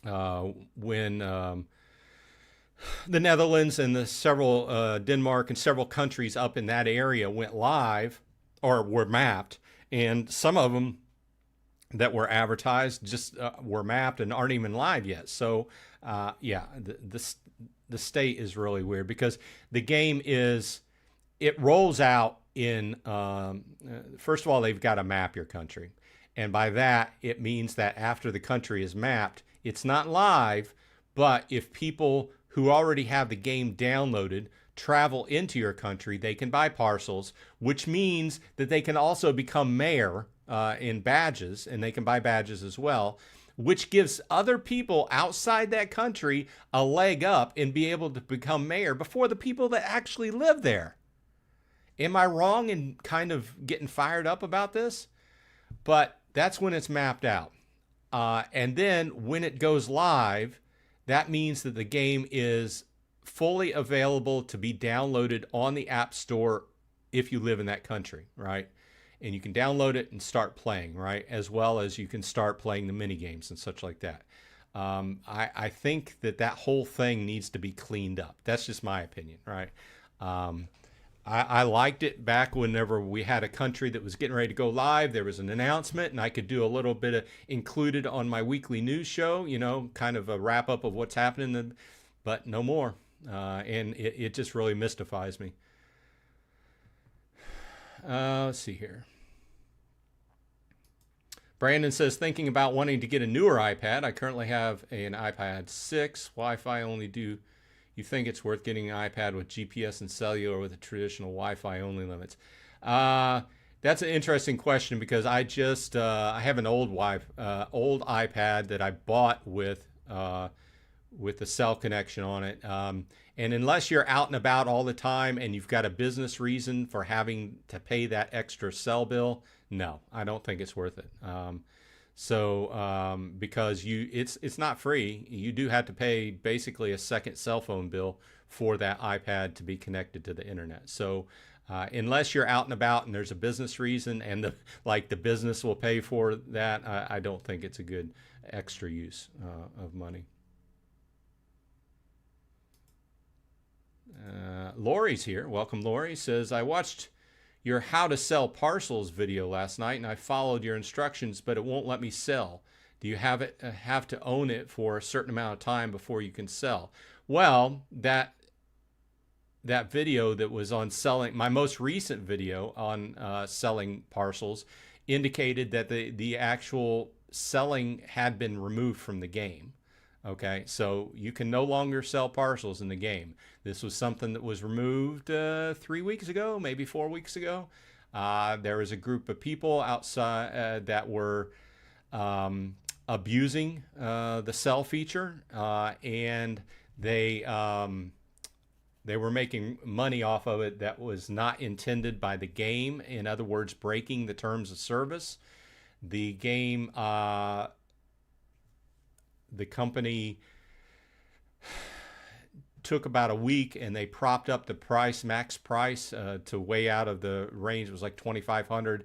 when the Netherlands and the several Denmark and several countries up in that area went live or were mapped, and some of them that were advertised just were mapped and aren't even live yet. So yeah, the state is really weird, because the game is, it rolls out in first of all, they've got to map your country, and by that it means that after the country is mapped, it's not live. But if people who already have the game downloaded travel into your country, they can buy parcels, which means that they can also become mayor in badges, and they can buy badges as well, which gives other people outside that country a leg up and be able to become mayor before the people that actually live there. Am I wrong in kind of getting fired up about this? But that's when it's mapped out. And then when it goes live, that means that the game is fully available to be downloaded on the App Store if you live in that country, right? And you can download it and start playing, right? As well as you can start playing the mini games and such like that. I think that whole thing needs to be cleaned up. That's just my opinion, right? I liked it back whenever we had a country that was getting ready to go live. There was an announcement, and I could do a little bit of included on my weekly news show, you know, kind of a wrap up of what's happening, but no more. And it just really mystifies me. Let's see here. Brandon says, thinking about wanting to get a newer iPad. I currently have an iPad 6, Wi-Fi only. Do you think it's worth getting an iPad with GPS and cellular with a traditional Wi-Fi only limits? That's an interesting question, because I just I have an old iPad that I bought with the cell connection on it. And unless you're out and about all the time and you've got a business reason for having to pay that extra cell bill, no, I don't think it's worth it. Because it's not free. You do have to pay basically a second cell phone bill for that iPad to be connected to the internet. So unless you're out and about and there's a business reason and the business will pay for that, I don't think it's a good extra use of money. Lori's here. Welcome, Lori. Says, I watched your how to sell parcels video last night, and I followed your instructions, but it won't let me sell. Do you have to own it for a certain amount of time before you can sell? Well, that video that was on selling, my most recent video on selling parcels, indicated that the actual selling had been removed from the game. Okay, so you can no longer sell parcels in the game. This was something that was removed 3 weeks ago, maybe 4 weeks ago. There was a group of people outside that were abusing the sell feature, and they were making money off of it that was not intended by the game. In other words, breaking the terms of service. The game, the company took about a week, and they propped up the max price to way out of the range. It was like $2,500.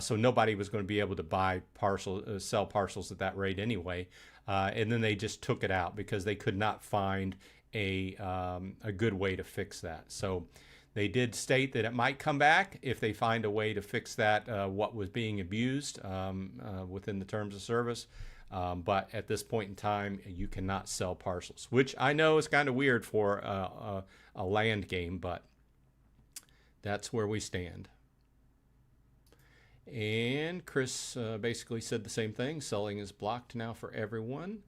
So nobody was going to be able to buy sell parcels at that rate anyway. And then they just took it out because they could not find a good way to fix that. So They did state that it might come back if they find a way to fix that, what was being abused within the terms of service. But at this point in time, you cannot sell parcels, which I know is kind of weird for a land game, but that's where we stand. And Chris basically said the same thing. Selling is blocked now for everyone.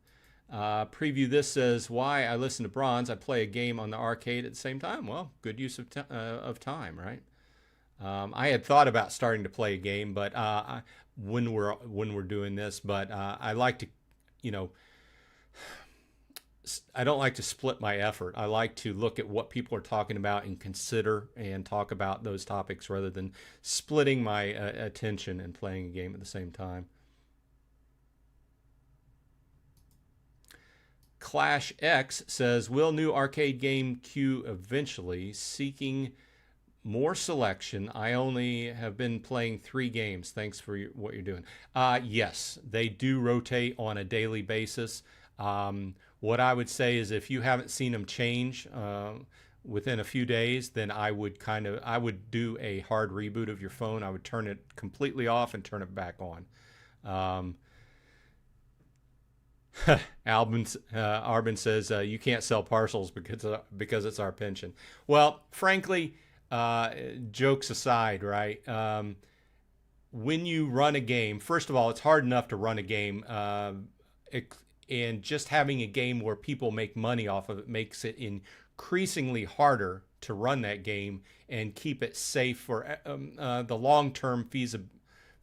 Preview this says, why I listen to Bronze. I play a game on the arcade at the same time. Well, good use of time, right? I had thought about starting to play a game, but when we're doing this, but I like to, you know, I don't like to split my effort. I like to look at what people are talking about and consider and talk about those topics rather than splitting my attention and playing a game at the same time. Clash X says, will new arcade game queue eventually? Seeking more selection. I only have been playing 3 games. Thanks for what you're doing. Yes, they do rotate on a daily basis. What I would say is if you haven't seen them change within a few days, then I would do a hard reboot of your phone. I would turn it completely off and turn it back on. Arbin says you can't sell parcels because it's our pension. Well, frankly, jokes aside, right? When you run a game, first of all, it's hard enough to run a game. And just having a game where people make money off of it makes it increasingly harder to run that game and keep it safe for the long-term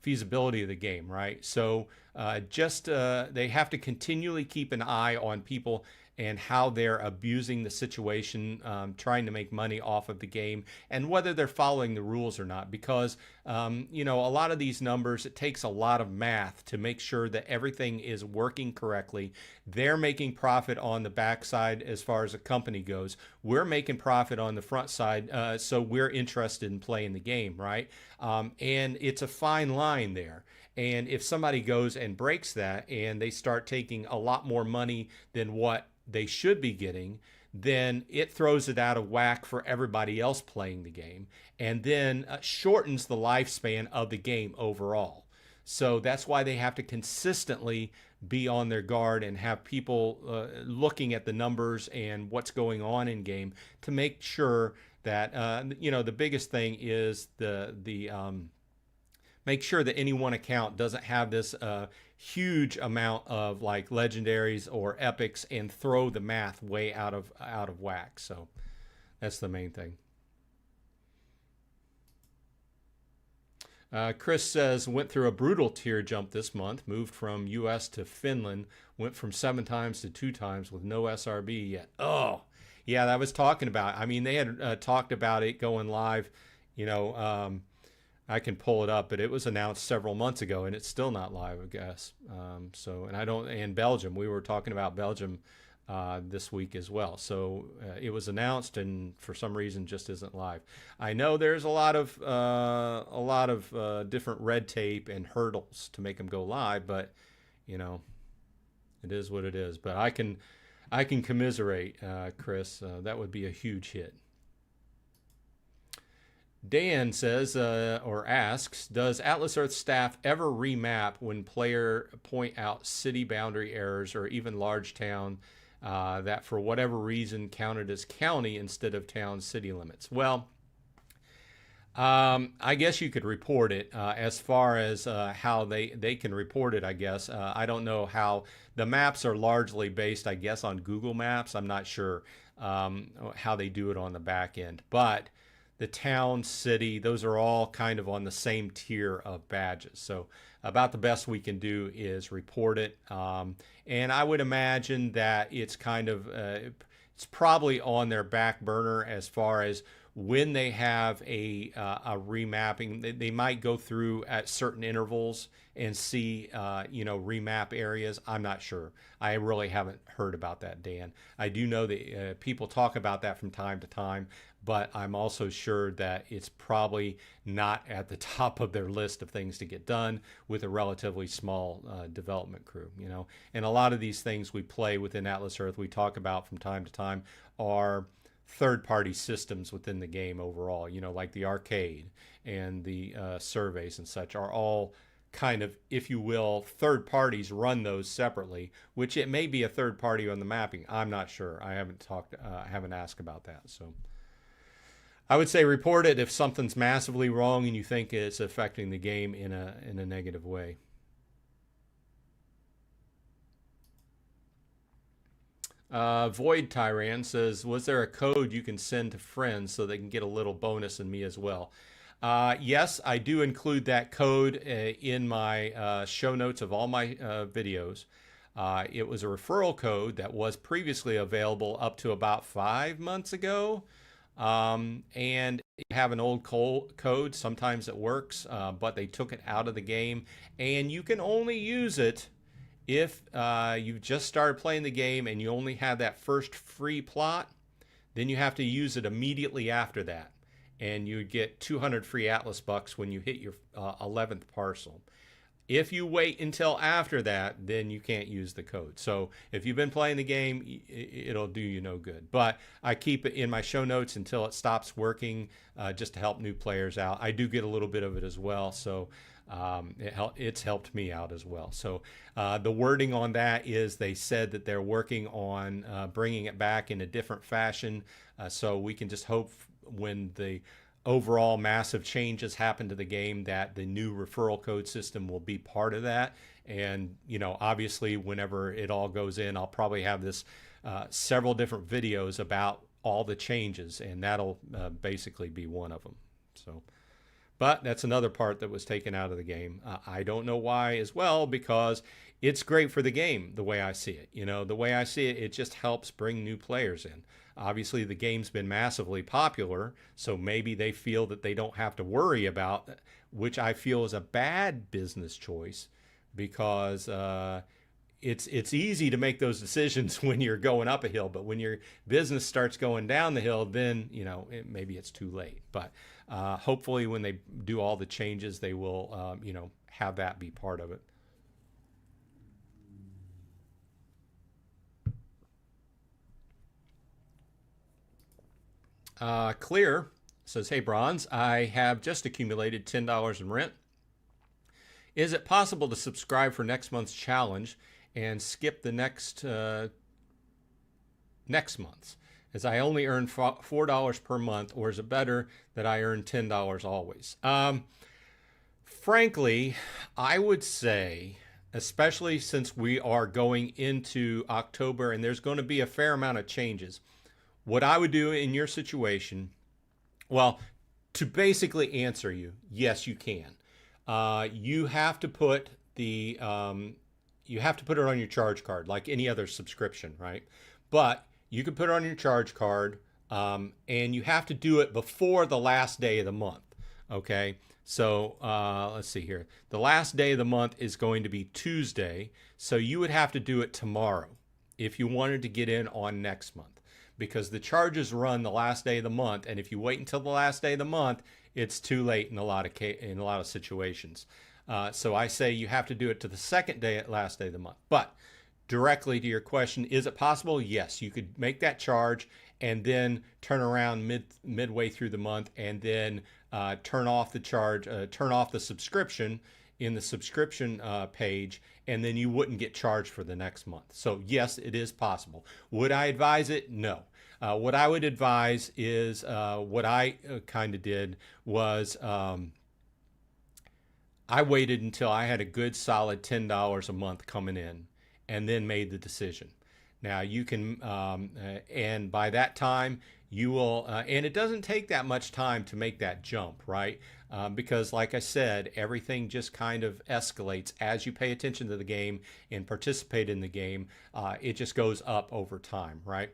feasibility of the game, right? So they have to continually keep an eye on people and how they're abusing the situation, trying to make money off of the game, and whether they're following the rules or not. Because, a lot of these numbers, it takes a lot of math to make sure that everything is working correctly. They're making profit on the backside as far as a company goes. We're making profit on the front side, so we're interested in playing the game, right? And it's a fine line there. And if somebody goes and breaks that and they start taking a lot more money than what they should be getting, then it throws it out of whack for everybody else playing the game, and then shortens the lifespan of the game overall. So that's why they have to consistently be on their guard and have people looking at the numbers and what's going on in game to make sure that the biggest thing is make sure that any one account doesn't have this huge amount of like legendaries or epics and throw the math way out of whack. So that's the main thing. Chris says, went through a brutal tier jump this month, moved from US to Finland, went from 7 times to 2 times with no SRB yet. Oh, yeah, that was talking about. I mean, they had talked about it going live, I can pull it up, but it was announced several months ago, and it's still not live, I guess. And Belgium, we were talking about Belgium this week as well. So it was announced, and for some reason, just isn't live. I know there's a lot of different red tape and hurdles to make them go live, but it is what it is. But I can commiserate, Chris. That would be a huge hit. Dan says, or asks, does Atlas Earth staff ever remap when player point out city boundary errors or even large town that for whatever reason counted as county instead of town city limits? Well, I guess you could report it as far as how they can report it, I guess. I don't know how the maps are largely based, I guess, on Google Maps. I'm not sure how they do it on the back end, but the town, city, those are all kind of on the same tier of badges. So about the best we can do is report it. And I would imagine that it's kind of, it's probably on their back burner as far as when they have a remapping. They might go through at certain intervals and see, remap areas. I'm not sure. I really haven't heard about that, Dan. I do know that people talk about that from time to time, but I'm also sure that it's probably not at the top of their list of things to get done with a relatively small development crew, And a lot of these things we play within Atlas Earth, we talk about from time to time, are third-party systems within the game overall. You know, like the arcade and the surveys and such are all kind of, if you will, third parties run those separately, which it may be a third party on the mapping. I'm not sure. I haven't asked about that. So I would say report it if something's massively wrong and you think it's affecting the game in a negative way. Void Tyran says, was there a code you can send to friends so they can get a little bonus in me as well? Yes, I do include that code in my show notes of all my videos. It was a referral code that was previously available up to about 5 months ago. And you have an old code, sometimes it works, but they took it out of the game. And you can only use it if you've just started playing the game and you only have that first free plot. Then you have to use it immediately after that. And you get 200 free Atlas bucks when you hit your 11th parcel. If you wait until after that, then you can't use the code. So if you've been playing the game, it'll do you no good. But I keep it in my show notes until it stops working, just to help new players out. I do get a little bit of it as well, so it's helped me out as well. So the wording on that is they said that they're working on bringing it back in a different fashion, so we can just hope when the overall massive changes happen to the game that the new referral code system will be part of that. And you know, obviously whenever it all goes in, I'll probably have this several different videos about all the changes, and that'll basically be one of them. So but that's another part that was taken out of the game. I don't know why as well, because it's great for the game the way I see it. You know, the way I see it, it just helps bring new players in. Obviously, the game's been massively popular, so maybe they feel that they don't have to worry about, which I feel is a bad business choice, because it's easy to make those decisions when you're going up a hill, but when your business starts going down the hill, then you know maybe it's too late. But hopefully, when they do all the changes, they will you know, have that be part of it. Clear says, hey Bronze, I have just accumulated $10 in rent. Is it possible to subscribe for next month's challenge and skip the next month's, as I only earn $4 per month, or is it better that I earn $10 always? Frankly, I would say, especially since we are going into October and there's going to be a fair amount of changes, what I would do in your situation, well, to basically answer you, yes, you can. You have to put the you have to put it on your charge card like any other subscription, right? But you can put it on your charge card, and you have to do it before the last day of the month. Okay, so let's see here. The last day of the month is going to be Tuesday, so you would have to do it tomorrow if you wanted to get in on next month, because the charges run the last day of the month, and if you wait until the last day of the month, it's too late in a lot of situations. So I say you have to do it to the second day, last day of the month. But directly to your question, is it possible? Yes, you could make that charge and then turn around midway through the month, and then turn off the charge, turn off the subscription in the subscription page, and then you wouldn't get charged for the next month. So yes, it is possible. Would I advise it? No. What I would advise is what I kind of did was I waited until I had a good solid $10 a month coming in, and then made the decision. Now you can, and by that time you will, and it doesn't take that much time to make that jump, right? Because like I said, everything just kind of escalates as you pay attention to the game and participate in the game. It just goes up over time, right?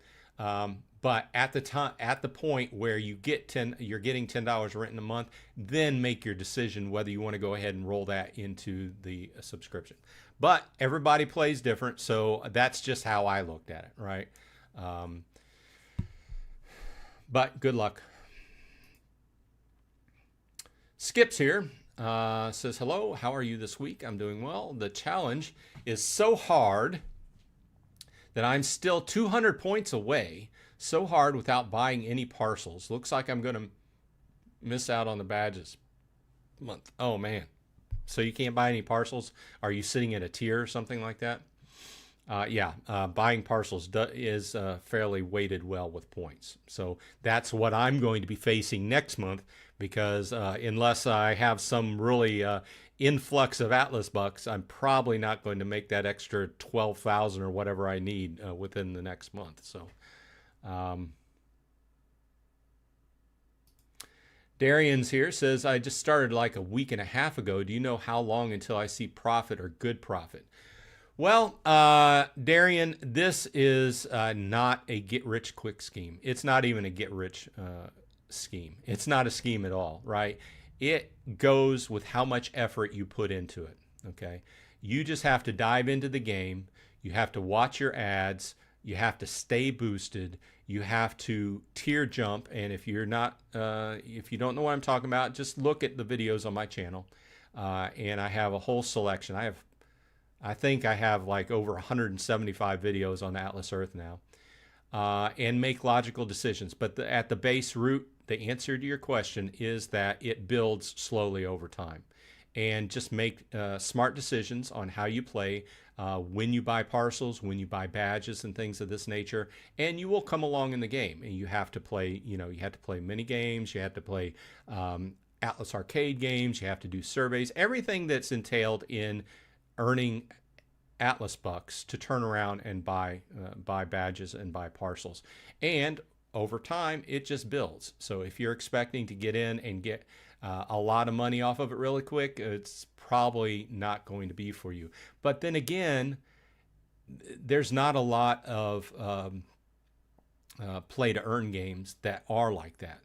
But at the point where you're getting $10 rent in a month, then make your decision whether you want to go ahead and roll that into the subscription. But everybody plays different, so that's just how I looked at it, right? But good luck. Skips here says, hello, how are you this week? I'm doing well. The challenge is so hard that I'm still 200 points away. So hard without buying any parcels. Looks like I'm going to miss out on the badges month. Oh man. So you can't buy any parcels? Are you sitting at a tier or something like that? Yeah, buying parcels is fairly weighted well with points. So that's what I'm going to be facing next month, because unless I have some really influx of Atlas bucks, I'm probably not going to make that extra 12,000 or whatever I need within the next month. So Darian's here, says, I just started like a week and a half ago. Do you know how long until I see profit or good profit? Well, Darian, this is not a get-rich-quick scheme. It's not even a get-rich scheme. It's not a scheme at all, right? It goes with how much effort you put into it, okay? You just have to dive into the game. You have to watch your ads. You have to stay boosted. You have to tier jump. And if you're not, if you don't know what I'm talking about, just look at the videos on my channel. And I have a whole selection. I think I have like over 175 videos on Atlas Earth now, and make logical decisions. But at the base root, the answer to your question is that it builds slowly over time. And just make smart decisions on how you play, when you buy parcels, when you buy badges and things of this nature, and you will come along in the game. And you have to play, you have to play mini games, you have to play Atlas arcade games, you have to do surveys, everything that's entailed in earning Atlas bucks to turn around and buy badges and buy parcels. And over time, it just builds. So if you're expecting to get in and get a lot of money off of it really quick, it's probably not going to be for you. But then again, there's not a lot of play to earn games that are like that.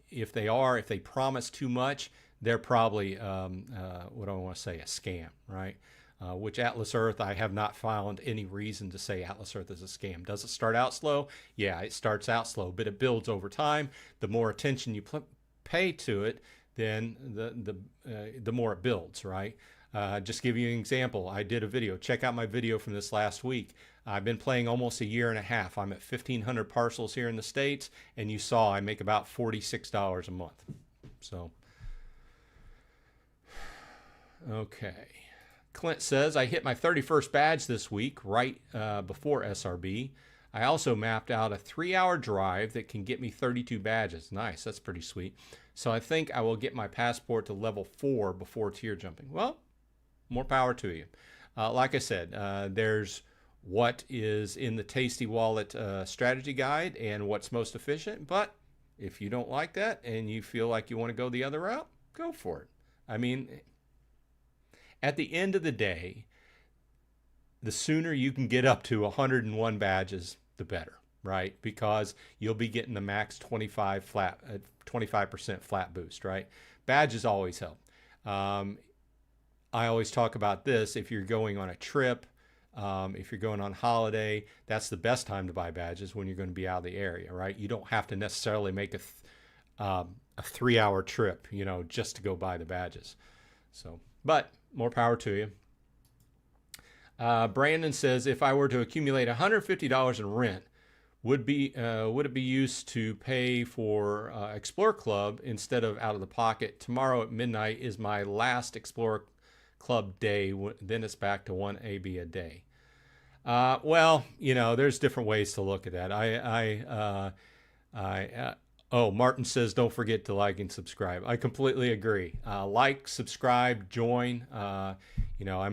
If they promise too much, they're probably, what do I want to say, a scam, right? Which Atlas Earth, I have not found any reason to say Atlas Earth is a scam. Does it start out slow? Yeah, it starts out slow, but it builds over time. The more attention you pay to it, then the more it builds, right? Just give you an example. I did a video. Check out my video from this last week. I've been playing almost a year and a half. I'm at 1,500 parcels here in the States, and you saw I make about $46 a month. So, okay. Clint says, I hit my 31st badge this week, right before SRB. I also mapped out a 3-hour drive that can get me 32 badges. Nice, that's pretty sweet. So I think I will get my passport to level 4 before tier jumping. Well, more power to you. Like I said, there's what is in the Tasty Wallet strategy guide and what's most efficient. But if you don't like that and you feel like you want to go the other route, go for it. I mean, at the end of the day, the sooner you can get up to 101 badges, the better, right? Because you'll be getting the max 25% flat boost, right? Badges always help. I always talk about this. If you're going on a trip, if you're going on holiday, that's the best time to buy badges, when you're going to be out of the area, right? You don't have to necessarily make a 3-hour trip, just to go buy the badges. So, but more power to you. Brandon says, if I were to accumulate $150 in rent, would it be used to pay for Explore Club instead of out of the pocket? Tomorrow at midnight is my last Explore Club day. Then it's back to 1 AB a day. Well, there's different ways to look at that. Oh, Martin says, don't forget to like and subscribe. I completely agree. Like, subscribe, join. I'm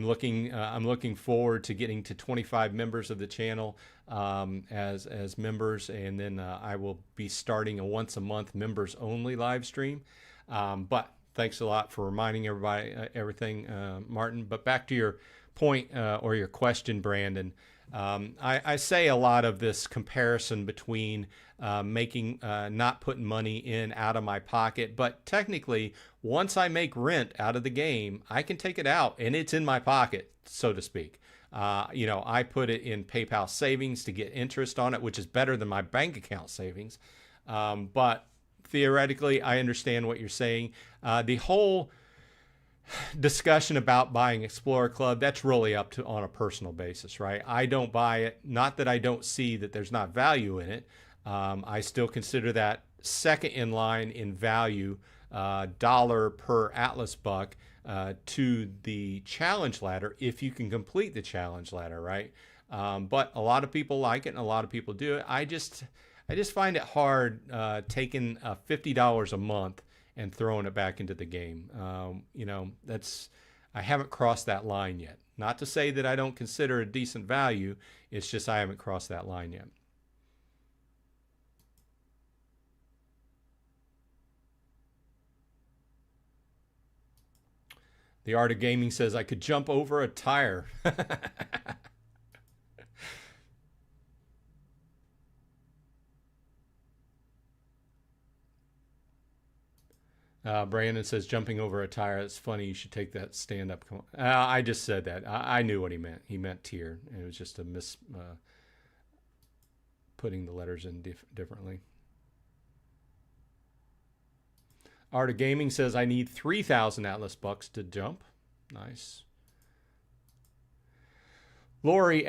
looking forward to getting to 25 members of the channel as members, and then I will be starting a once a month members only live stream. But thanks a lot for reminding everybody everything, Martin. But back to your point or your question, Brandon. I say a lot of this comparison between not putting money in out of my pocket, but technically once I make rent out of the game, I can take it out and it's in my pocket, so to speak. I put it in PayPal savings to get interest on it, which is better than my bank account savings. But theoretically, I understand what you're saying. The whole discussion about buying Explorer Club, that's really up to on a personal basis, right? I don't buy it. Not that I don't see that there's not value in it. I still consider that second in line in value, dollar per Atlas buck to the challenge ladder if you can complete the challenge ladder, right? But a lot of people like it and a lot of people do it. I just find it hard taking $50 a month and throwing it back into the game. I haven't crossed that line yet. Not to say that I don't consider a decent value. It's just I haven't crossed that line yet. The Art of Gaming says I could jump over a tire. Brandon says jumping over a tire. That's funny. You should take that stand up. I just said that. I knew what he meant. He meant tier. It was just a putting the letters in differently. Art of Gaming says I need 3,000 Atlas bucks to jump. Nice. Lori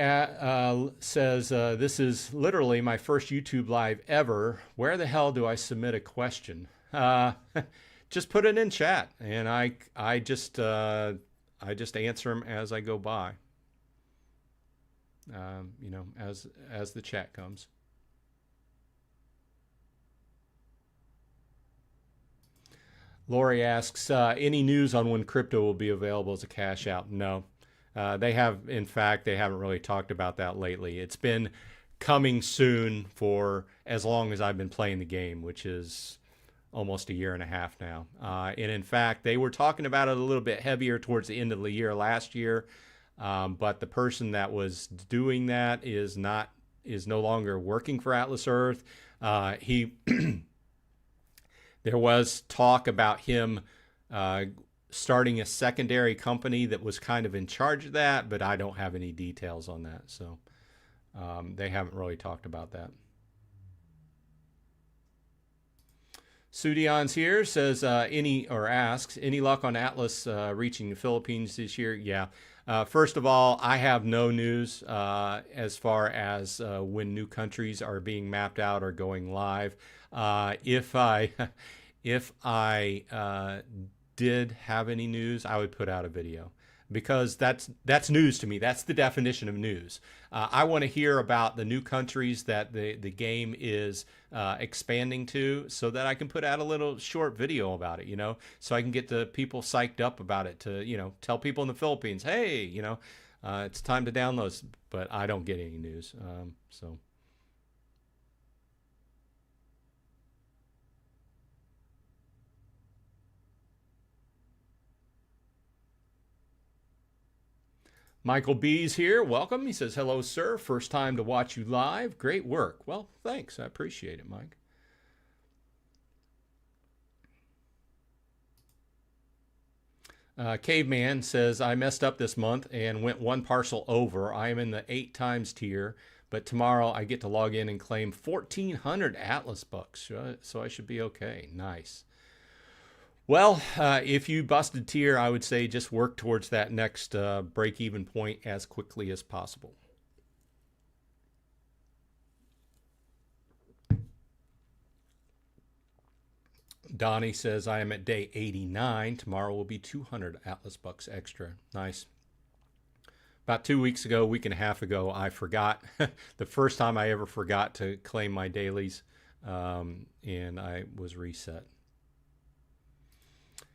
says, this is literally my first YouTube live ever. Where the hell do I submit a question? Just put it in chat, and I just answer them as I go by. As the chat comes. Lori asks, any news on when crypto will be available as a cash out? No. They haven't really talked about that lately. It's been coming soon for as long as I've been playing the game, which is almost a year and a half now. And in fact, they were talking about it a little bit heavier towards the end of the year last year. But the person that was doing that is no longer working for Atlas Earth. There was talk about him starting a secondary company that was kind of in charge of that, but I don't have any details on that. So they haven't really talked about that. Sudion's here, says asks, any luck on Atlas reaching the Philippines this year? Yeah. First of all, I have no news as far as when new countries are being mapped out or going live. If I did have any news, I would put out a video, because that's news to me. That's the definition of news. I want to hear about the new countries that the game is expanding to, so that I can put out a little short video about it, so I can get the people psyched up about it to, tell people in the Philippines, hey, it's time to download. But I don't get any news. So. Michael B's here. Welcome. He says, hello, sir. First time to watch you live. Great work. Well, thanks. I appreciate it, Mike. Caveman says, I messed up this month and went one parcel over. I am in the 8 times tier, but tomorrow I get to log in and claim 1,400 Atlas bucks. So I should be okay. Nice. Well, if you busted tier, I would say just work towards that next break-even point as quickly as possible. Donnie says, I am at day 89. Tomorrow will be 200 Atlas bucks extra. Nice. About 2 weeks ago, week and a half ago, I forgot. The first time I ever forgot to claim my dailies, and I was reset.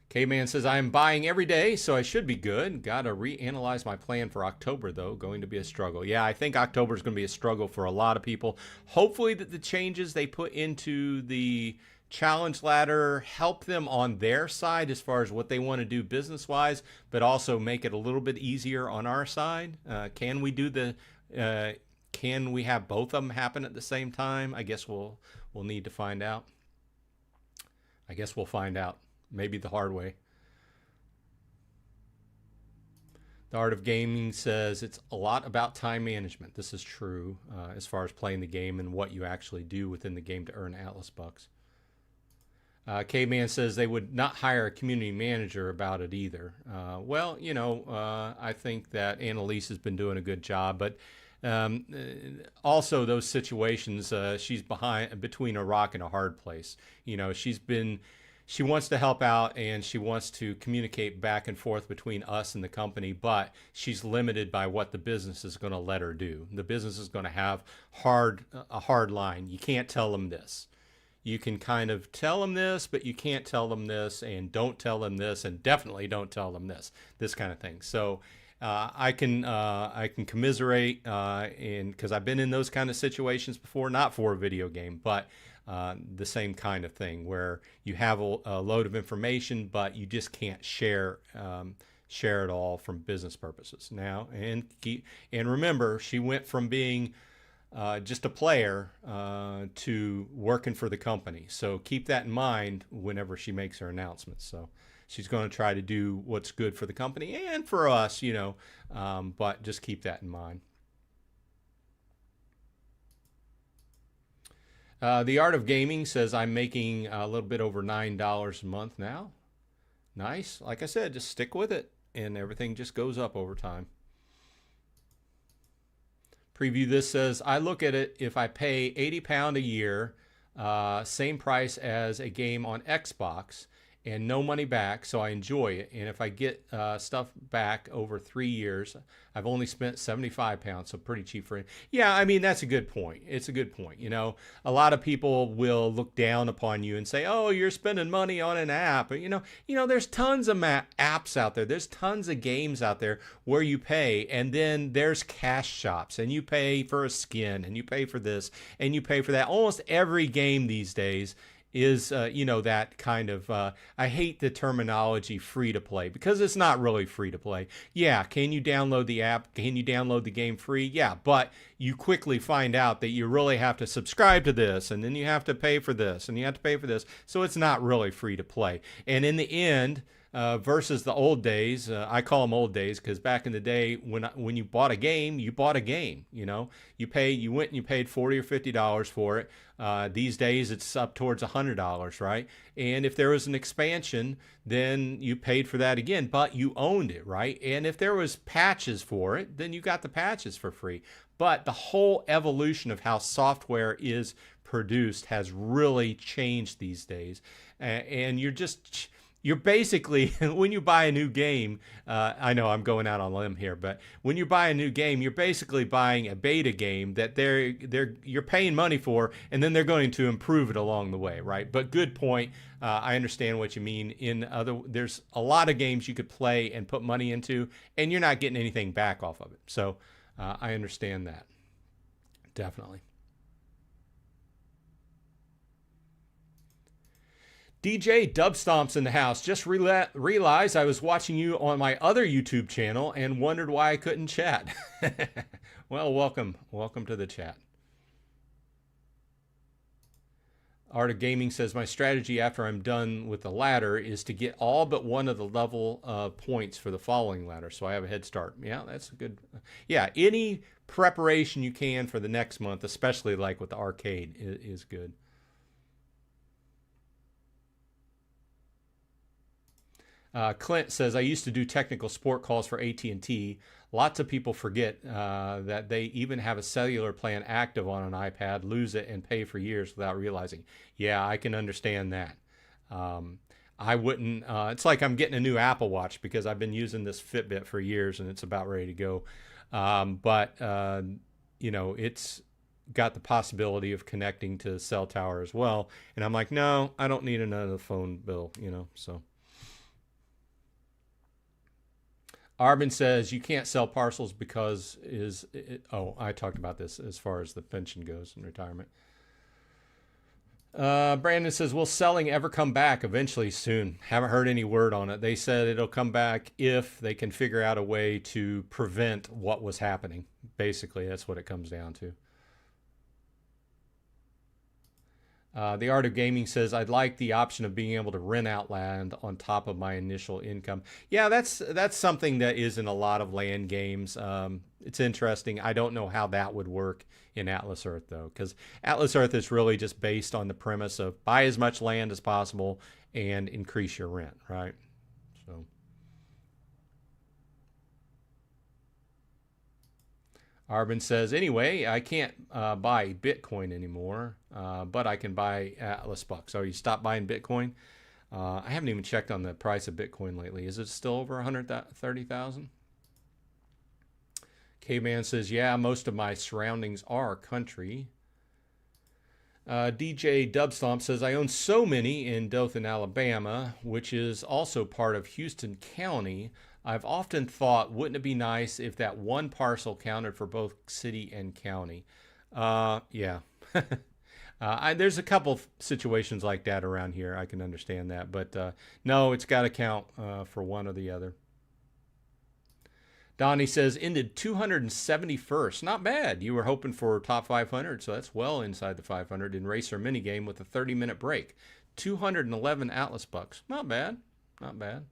K-Man says, I am buying every day, so I should be good. Got to reanalyze my plan for October, though. Going to be a struggle. Yeah, I think October is going to be a struggle for a lot of people. Hopefully that the changes they put into the challenge ladder help them on their side as far as what they want to do business-wise, but also make it a little bit easier on our side. Can we have both of them happen at the same time? I guess we'll need to find out. I guess we'll find out. Maybe the hard way. The Art of Gaming says it's a lot about time management. This is true as far as playing the game and what you actually do within the game to earn Atlas bucks. K-Man says they would not hire a community manager about it either. Well, I think that Annalise has been doing a good job, but also those situations, she's between a rock and a hard place. She wants to help out and she wants to communicate back and forth between us and the company, but she's limited by what the business is going to let her do. The business is going to have a hard line. You can't tell them this. You can kind of tell them this, but you can't tell them this, and don't tell them this, and definitely don't tell them this kind of thing. So I can commiserate, and because I've been in those kind of situations before, not for a video game, but the same kind of thing where you have a load of information, but you just can't share it all from business purposes now. And remember, she went from being just a player to working for the company. So keep that in mind whenever she makes her announcements. So she's going to try to do what's good for the company and for us, but just keep that in mind. The Art of Gaming says I'm making a little bit over $9 a month now. Nice. Like I said, just stick with it and everything just goes up over time. Preview This says, I look at it, if I pay £80 a year, same price as a game on Xbox, and no money back, so I enjoy it. And if I get stuff back over 3 years, I've only spent £75, so pretty cheap for it. Yeah, I mean, that's a good point. It's a good point. A lot of people will look down upon you and say, oh, you're spending money on an app. But, there's tons of apps out there. There's tons of games out there where you pay, and then there's cash shops, and you pay for a skin, and you pay for this, and you pay for that. Almost every game these days is that kind of I hate the terminology free to play, because it's not really free to play. Yeah, can you download the app? Can you download the game free? Yeah, but you quickly find out that you really have to subscribe to this, and then you have to pay for this, and you have to pay for this. So it's not really free to play. And in the end, versus the old days, I call them old days because back in the day when you bought a game, you bought a game. You went and you paid $40 or $50 for it. These days it's up towards $100, right? And if there was an expansion, then you paid for that again, but you owned it, right? And if there was patches for it, then you got the patches for free. But the whole evolution of how software is produced has really changed these days, and you're basically, when you buy a new game, I know I'm going out on a limb here, but when you buy a new game, you're basically buying a beta game that you're paying money for, and then they're going to improve it along the way, right? But good point. I understand what you mean. There's a lot of games you could play and put money into, and you're not getting anything back off of it. So I understand that. Definitely. DJ Dubstomp's in the house. Just realized I was watching you on my other YouTube channel and wondered why I couldn't chat. Well, welcome to the chat. Art of Gaming says, my strategy after I'm done with the ladder is to get all but one of the level points for the following ladder, so I have a head start. Yeah, that's a good. Yeah, any preparation you can for the next month, especially like with the arcade, is good. Clint says, I used to do technical support calls for AT&T. Lots of people forget that they even have a cellular plan active on an iPad, lose it, and pay for years without realizing. Yeah, I can understand that. I wouldn't, it's like I'm getting a new Apple Watch because I've been using this Fitbit for years and it's about ready to go. But it's got the possibility of connecting to a cell tower as well. And I'm like, no, I don't need another phone bill, so. Arvin says you can't sell parcels because I talked about this as far as the pension goes in retirement. Brandon says, will selling ever come back eventually soon? Haven't heard any word on it. They said it'll come back if they can figure out a way to prevent what was happening. Basically, that's what it comes down to. The Art of Gaming says, I'd like the option of being able to rent out land on top of my initial income. Yeah, that's something that is in a lot of land games. It's interesting. I don't know how that would work in Atlas Earth, though, because Atlas Earth is really just based on the premise of buy as much land as possible and increase your rent, right? So. Arvin says, anyway, I can't buy Bitcoin anymore, but I can buy Atlas bucks. So you stop buying Bitcoin. I haven't even checked on the price of Bitcoin lately. Is it still over 130,000? K-Man says, yeah, most of my surroundings are country. DJ Dubstomp says, I own so many in Dothan, Alabama, which is also part of Houston County. I've often thought, wouldn't it be nice if that one parcel counted for both city and county? Yeah. There's a couple situations like that around here. I can understand that. But no, it's got to count for one or the other. Donnie says, ended 271st. Not bad. You were hoping for top 500, so that's well inside the 500 in Racer Minigame with a 30-minute break. 211 Atlas bucks. Not bad. Not bad.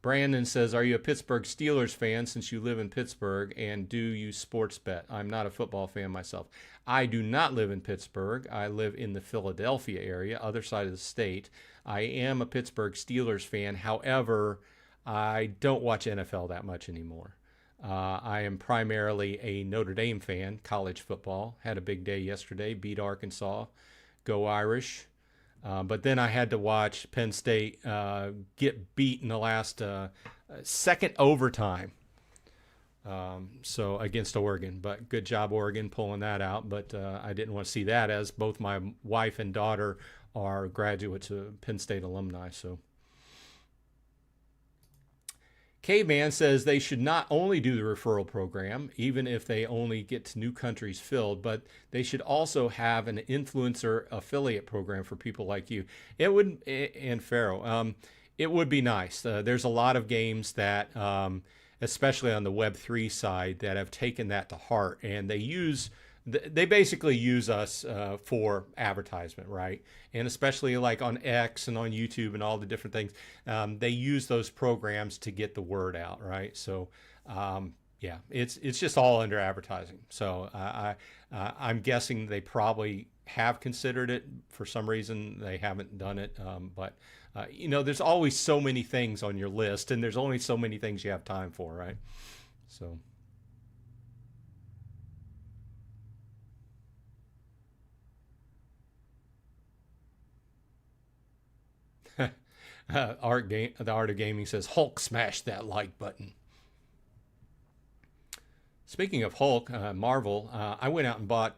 Brandon says, are you a Pittsburgh Steelers fan since you live in Pittsburgh, and do you sports bet? I'm not a football fan myself. I do not live in Pittsburgh. I live in the Philadelphia area, other side of the state. I am a Pittsburgh Steelers fan. However, I don't watch NFL that much anymore. I am primarily a Notre Dame fan, college football. Had a big day yesterday, beat Arkansas. Go Irish. But then I had to watch Penn State get beat in the last second overtime. So against Oregon. But good job, Oregon, pulling that out. But I didn't want to see that, as both my wife and daughter are graduates of Penn State alumni. So Caveman says they should not only do the referral program, even if they only get new countries filled, but they should also have an influencer affiliate program for people like you. It would, and Pharaoh, it would be nice. There's a lot of games that, especially on the Web3 side, that have taken that to heart, and they basically use us for advertisement, right? And especially like on X and on YouTube and all the different things, they use those programs to get the word out, right? So yeah, it's just all under advertising. So I'm guessing they probably have considered it. For some reason, they haven't done it. But there's always so many things on your list, and there's only so many things you have time for, right? So. The Art of Gaming says, Hulk smash that like button. Speaking of Hulk, Marvel, I went out and bought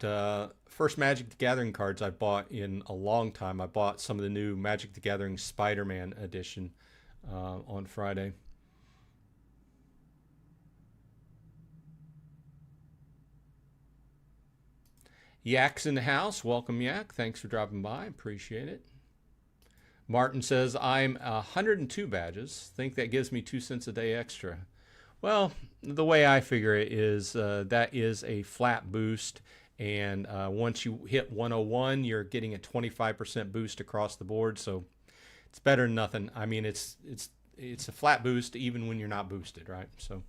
first Magic the Gathering cards I've bought in a long time. I bought some of the new Magic the Gathering Spider-Man edition on Friday. Yak's in the house. Welcome, Yak. Thanks for dropping by. Appreciate it. Martin says, I'm 102 badges. Think that gives me 2 cents a day extra. Well, the way I figure it is that is a flat boost. And once you hit 101, you're getting a 25% boost across the board. So it's better than nothing. I mean, it's a flat boost even when you're not boosted, right? So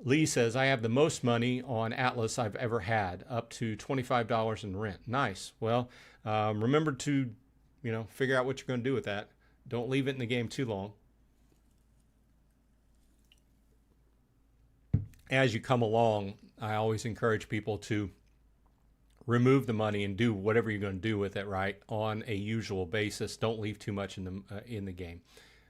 Lee says, I have the most money on Atlas I've ever had, up to $25 in rent. Nice. Well, remember to, figure out what you're going to do with that. Don't leave it in the game too long. As you come along, I always encourage people to remove the money and do whatever you're going to do with it, right, on a usual basis. Don't leave too much in the game.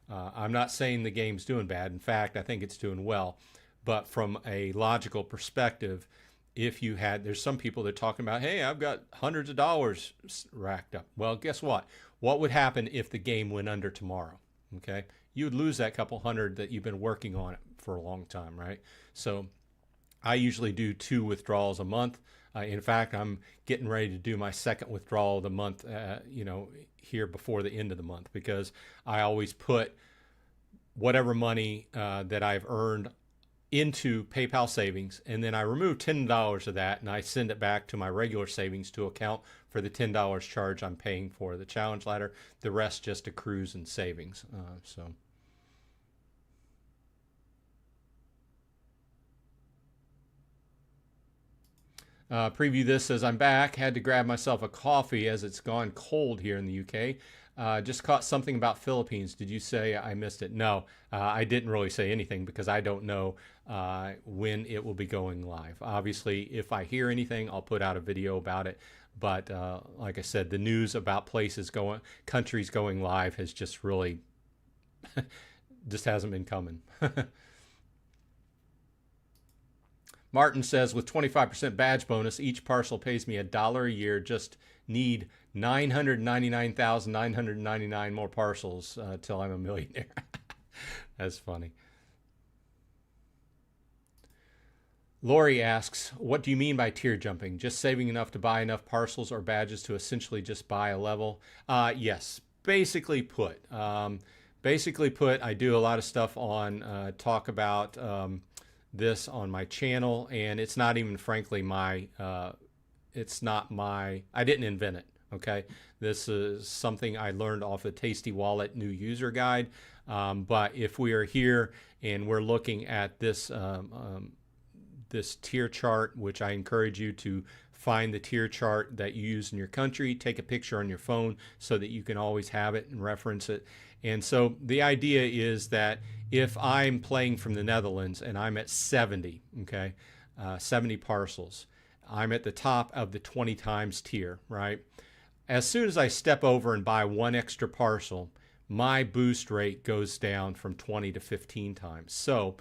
I'm not saying the game's doing bad. In fact, I think it's doing well. But from a logical perspective, there's some people that are talking about, hey, I've got hundreds of dollars racked up. Well, guess what? What would happen if the game went under tomorrow? Okay, you would lose that couple hundred that you've been working on it for a long time, right? So I usually do 2 withdrawals a month. In fact, I'm getting ready to do my second withdrawal of the month, here before the end of the month, because I always put whatever money that I've earned into PayPal savings, and then I remove $10 of that and I send it back to my regular savings to account for the $10 charge I'm paying for the challenge ladder. The rest just accrues in savings. Preview this says, I'm back. Had to grab myself a coffee as it's gone cold here in the UK. Just caught something about Philippines. Did you say I missed it? No, I didn't really say anything because I don't know when it will be going live. Obviously, if I hear anything, I'll put out a video about it. But like I said, the news about countries going live has just really, just hasn't been coming. Martin says, with 25% badge bonus, each parcel pays me $1 a year. Just need 999,999 more parcels till I'm a millionaire. That's funny. Lori asks, what do you mean by tier jumping? Just saving enough to buy enough parcels or badges to essentially just buy a level? Yes, basically put, I do a lot of stuff on talk about this on my channel, and it's not even frankly I didn't invent it. Okay, this is something I learned off the Tasty Wallet new user guide. But if we are here and we're looking at this this tier chart, which I encourage you to find the tier chart that you use in your country, take a picture on your phone so that you can always have it and reference it. And so the idea is that if I'm playing from the Netherlands and I'm at 70, okay, 70 parcels, I'm at the top of the 20 times tier, right? As soon as I step over and buy one extra parcel, my boost rate goes down from 20 to 15 times. So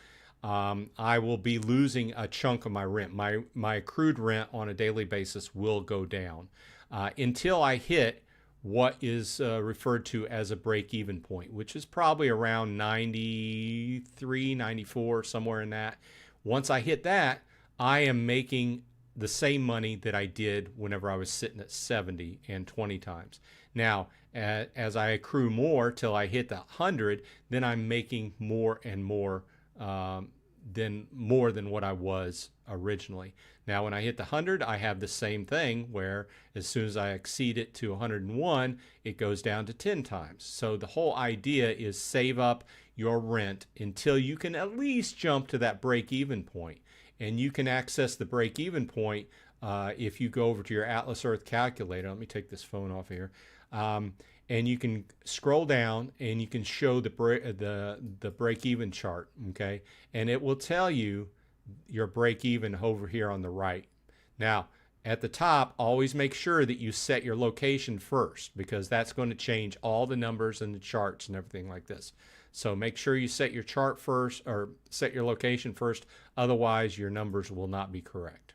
I will be losing a chunk of my rent. My accrued rent on a daily basis will go down until I hit what is referred to as a break-even point, which is probably around 93, 94, somewhere in that. Once I hit that, I am making the same money that I did whenever I was sitting at 70 and 20 times. Now, as I accrue more till I hit the 100, then I'm making more and more than what I was originally. Now, when I hit the 100, I have the same thing where as soon as I exceed it to 101, it goes down to 10 times. So the whole idea is save up your rent until you can at least jump to that break-even point. And you can access the break-even point if you go over to your Atlas Earth calculator. Let me take this phone off here. And you can scroll down and you can show the break-even chart, okay? And it will tell you your break-even over here on the right. Now, at the top, always make sure that you set your location first because that's going to change all the numbers and the charts and everything like this. So make sure you set your chart first or set your location first. Otherwise, your numbers will not be correct.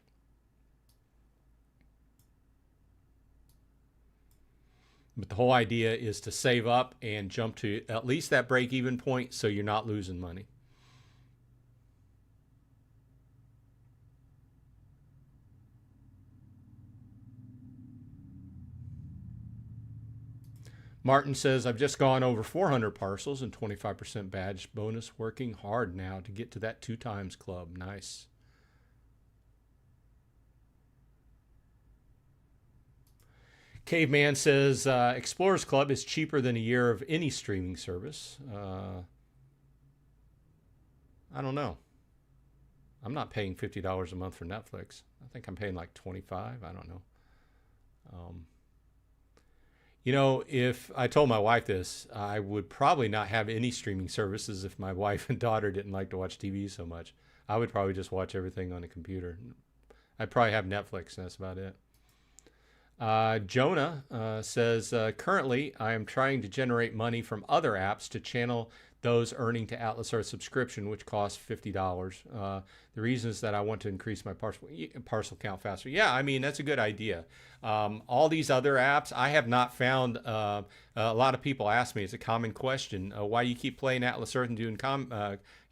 But the whole idea is to save up and jump to at least that break-even point so you're not losing money. Martin says, I've just gone over 400 parcels and 25% badge bonus, working hard now to get to that 2 times club. Nice. Caveman says, Explorers Club is cheaper than a year of any streaming service. I don't know. I'm not paying $50 a month for Netflix. I think I'm paying like $25. I don't know. You know, if I told my wife this, I would probably not have any streaming services if my wife and daughter didn't like to watch TV so much. I would probably just watch everything on a computer. I'd probably have Netflix, and that's about it. Jonah says, currently I am trying to generate money from other apps to channel those earning to Atlas Earth subscription, which costs $50. The reason is that I want to increase my parcel count faster. Yeah, I mean, that's a good idea. All these other apps, I have not found, a lot of people ask me, it's a common question, why you keep playing Atlas Earth and doing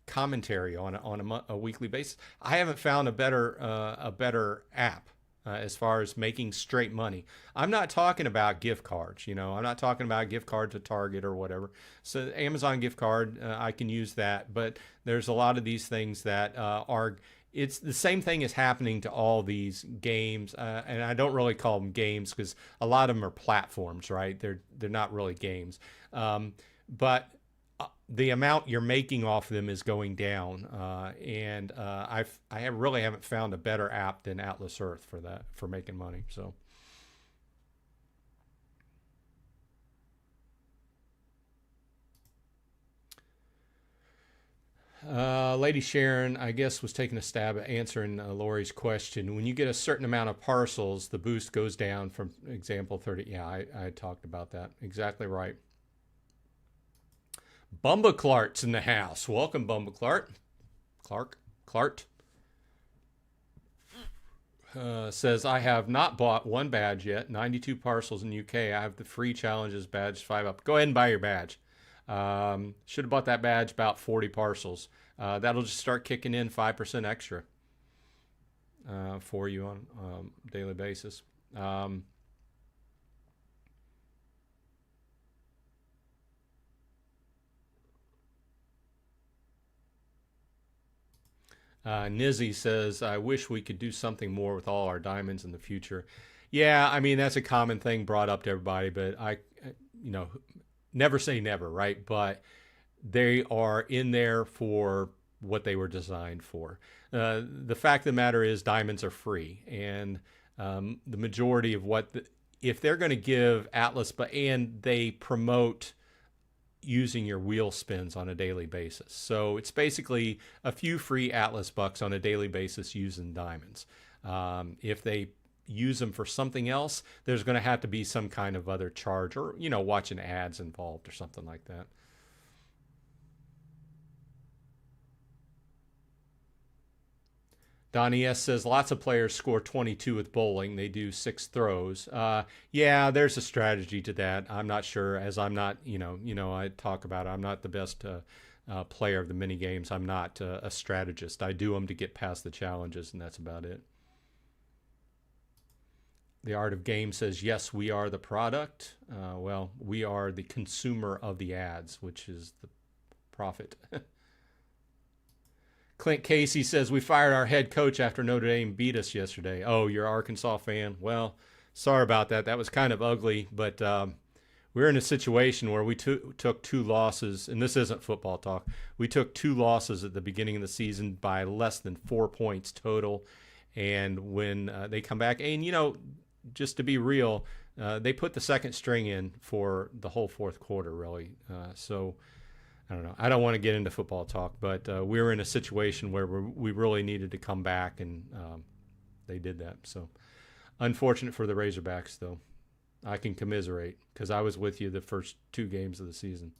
commentary on a weekly basis. I haven't found a better app. as far as making straight money. I'm not talking about gift cards. I'm not talking about gift card to Target or whatever. So Amazon gift card, I can use that. But there's a lot of these things that are. It's the same thing is happening to all these games, and I don't really call them games because a lot of them are platforms, right? They're not really games, but the amount you're making off them is going down, and I really haven't found a better app than Atlas Earth for that, for making money. So. Lady Sharon, I guess, was taking a stab at answering Lori's question. When you get a certain amount of parcels, the boost goes down from example 30. Yeah, I talked about that. Exactly right. Bumba Clark's in the house. Welcome, Bumba Clark. Clark. Says, I have not bought one badge yet. 92 parcels in UK. I have the free challenges badge 5 up. Go ahead and buy your badge. Should have bought that badge about 40 parcels. That'll just start kicking in 5% extra for you on a daily basis. Nizzy says, I wish we could do something more with all our diamonds in the future. Yeah, I mean, that's a common thing brought up to everybody, but never say never, right? But they are in there for what they were designed for. The fact of the matter is diamonds are free, and the majority of if they're going to give Atlas, and they promote using your wheel spins on a daily basis. So it's basically a few free Atlas bucks on a daily basis using diamonds. If they use them for something else, there's going to have to be some kind of other charge, or watching ads involved or something like that. Donnie S says lots of players score 22 with bowling. They do 6 throws. Yeah, there's a strategy to that. I'm not sure, as I'm not, I talk about it. I'm not the best player of the mini games. I'm not a strategist. I do them to get past the challenges, and that's about it. The Art of Game says, yes, we are the product. Well, we are the consumer of the ads, which is the profit. Clint Casey says, we fired our head coach after Notre Dame beat us yesterday. Oh, you're an Arkansas fan? Well, sorry about that. That was kind of ugly, but we're in a situation where we took 2 losses, and this isn't football talk. We took 2 losses at the beginning of the season by less than 4 points total. And when they come back, and, just to be real, they put the second string in for the whole fourth quarter, really. So I don't know. I don't want to get into football talk, but we were in a situation where we really needed to come back, and they did that. So unfortunate for the Razorbacks, though. I can commiserate because I was with you the first 2 games of the season.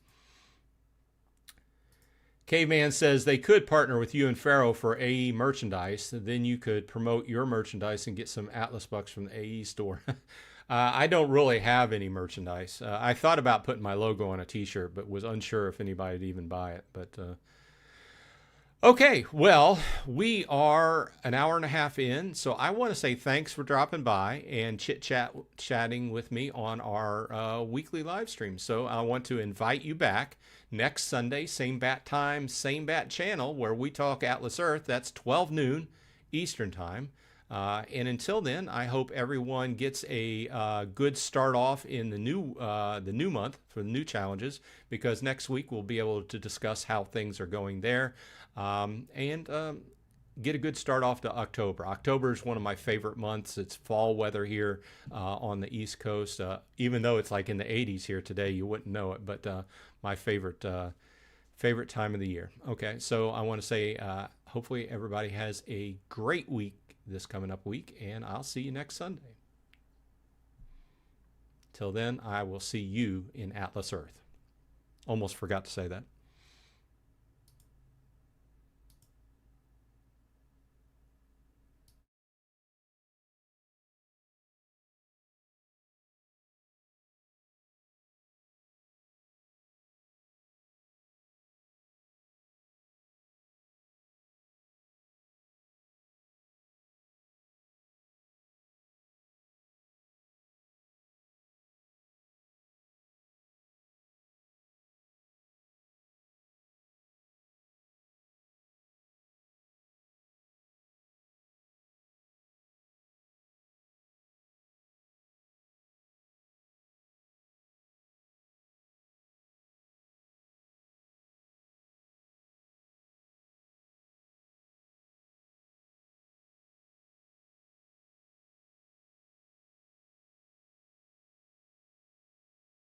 Caveman says they could partner with you and Pharaoh for AE merchandise. Then you could promote your merchandise and get some Atlas bucks from the AE store. I don't really have any merchandise. I thought about putting my logo on a t-shirt, but was unsure if anybody'd even buy it. But okay, well, we are an hour and a half in, so I want to say thanks for dropping by and chatting with me on our weekly live stream. So I want to invite you back next Sunday, same bat time, same bat channel, where we talk Atlas Earth. That's 12 noon Eastern time. And until then, I hope everyone gets a good start off in the new month for the new challenges, because next week we'll be able to discuss how things are going there, and get a good start off to October. October is one of my favorite months. It's fall weather here on the East Coast. Even though it's like in the 80s here today, you wouldn't know it, but my favorite time of the year. Okay, so I want to say hopefully everybody has a great week this coming up week, and I'll see you next Sunday. Till then, I will see you in Atlas Earth. Almost forgot to say that.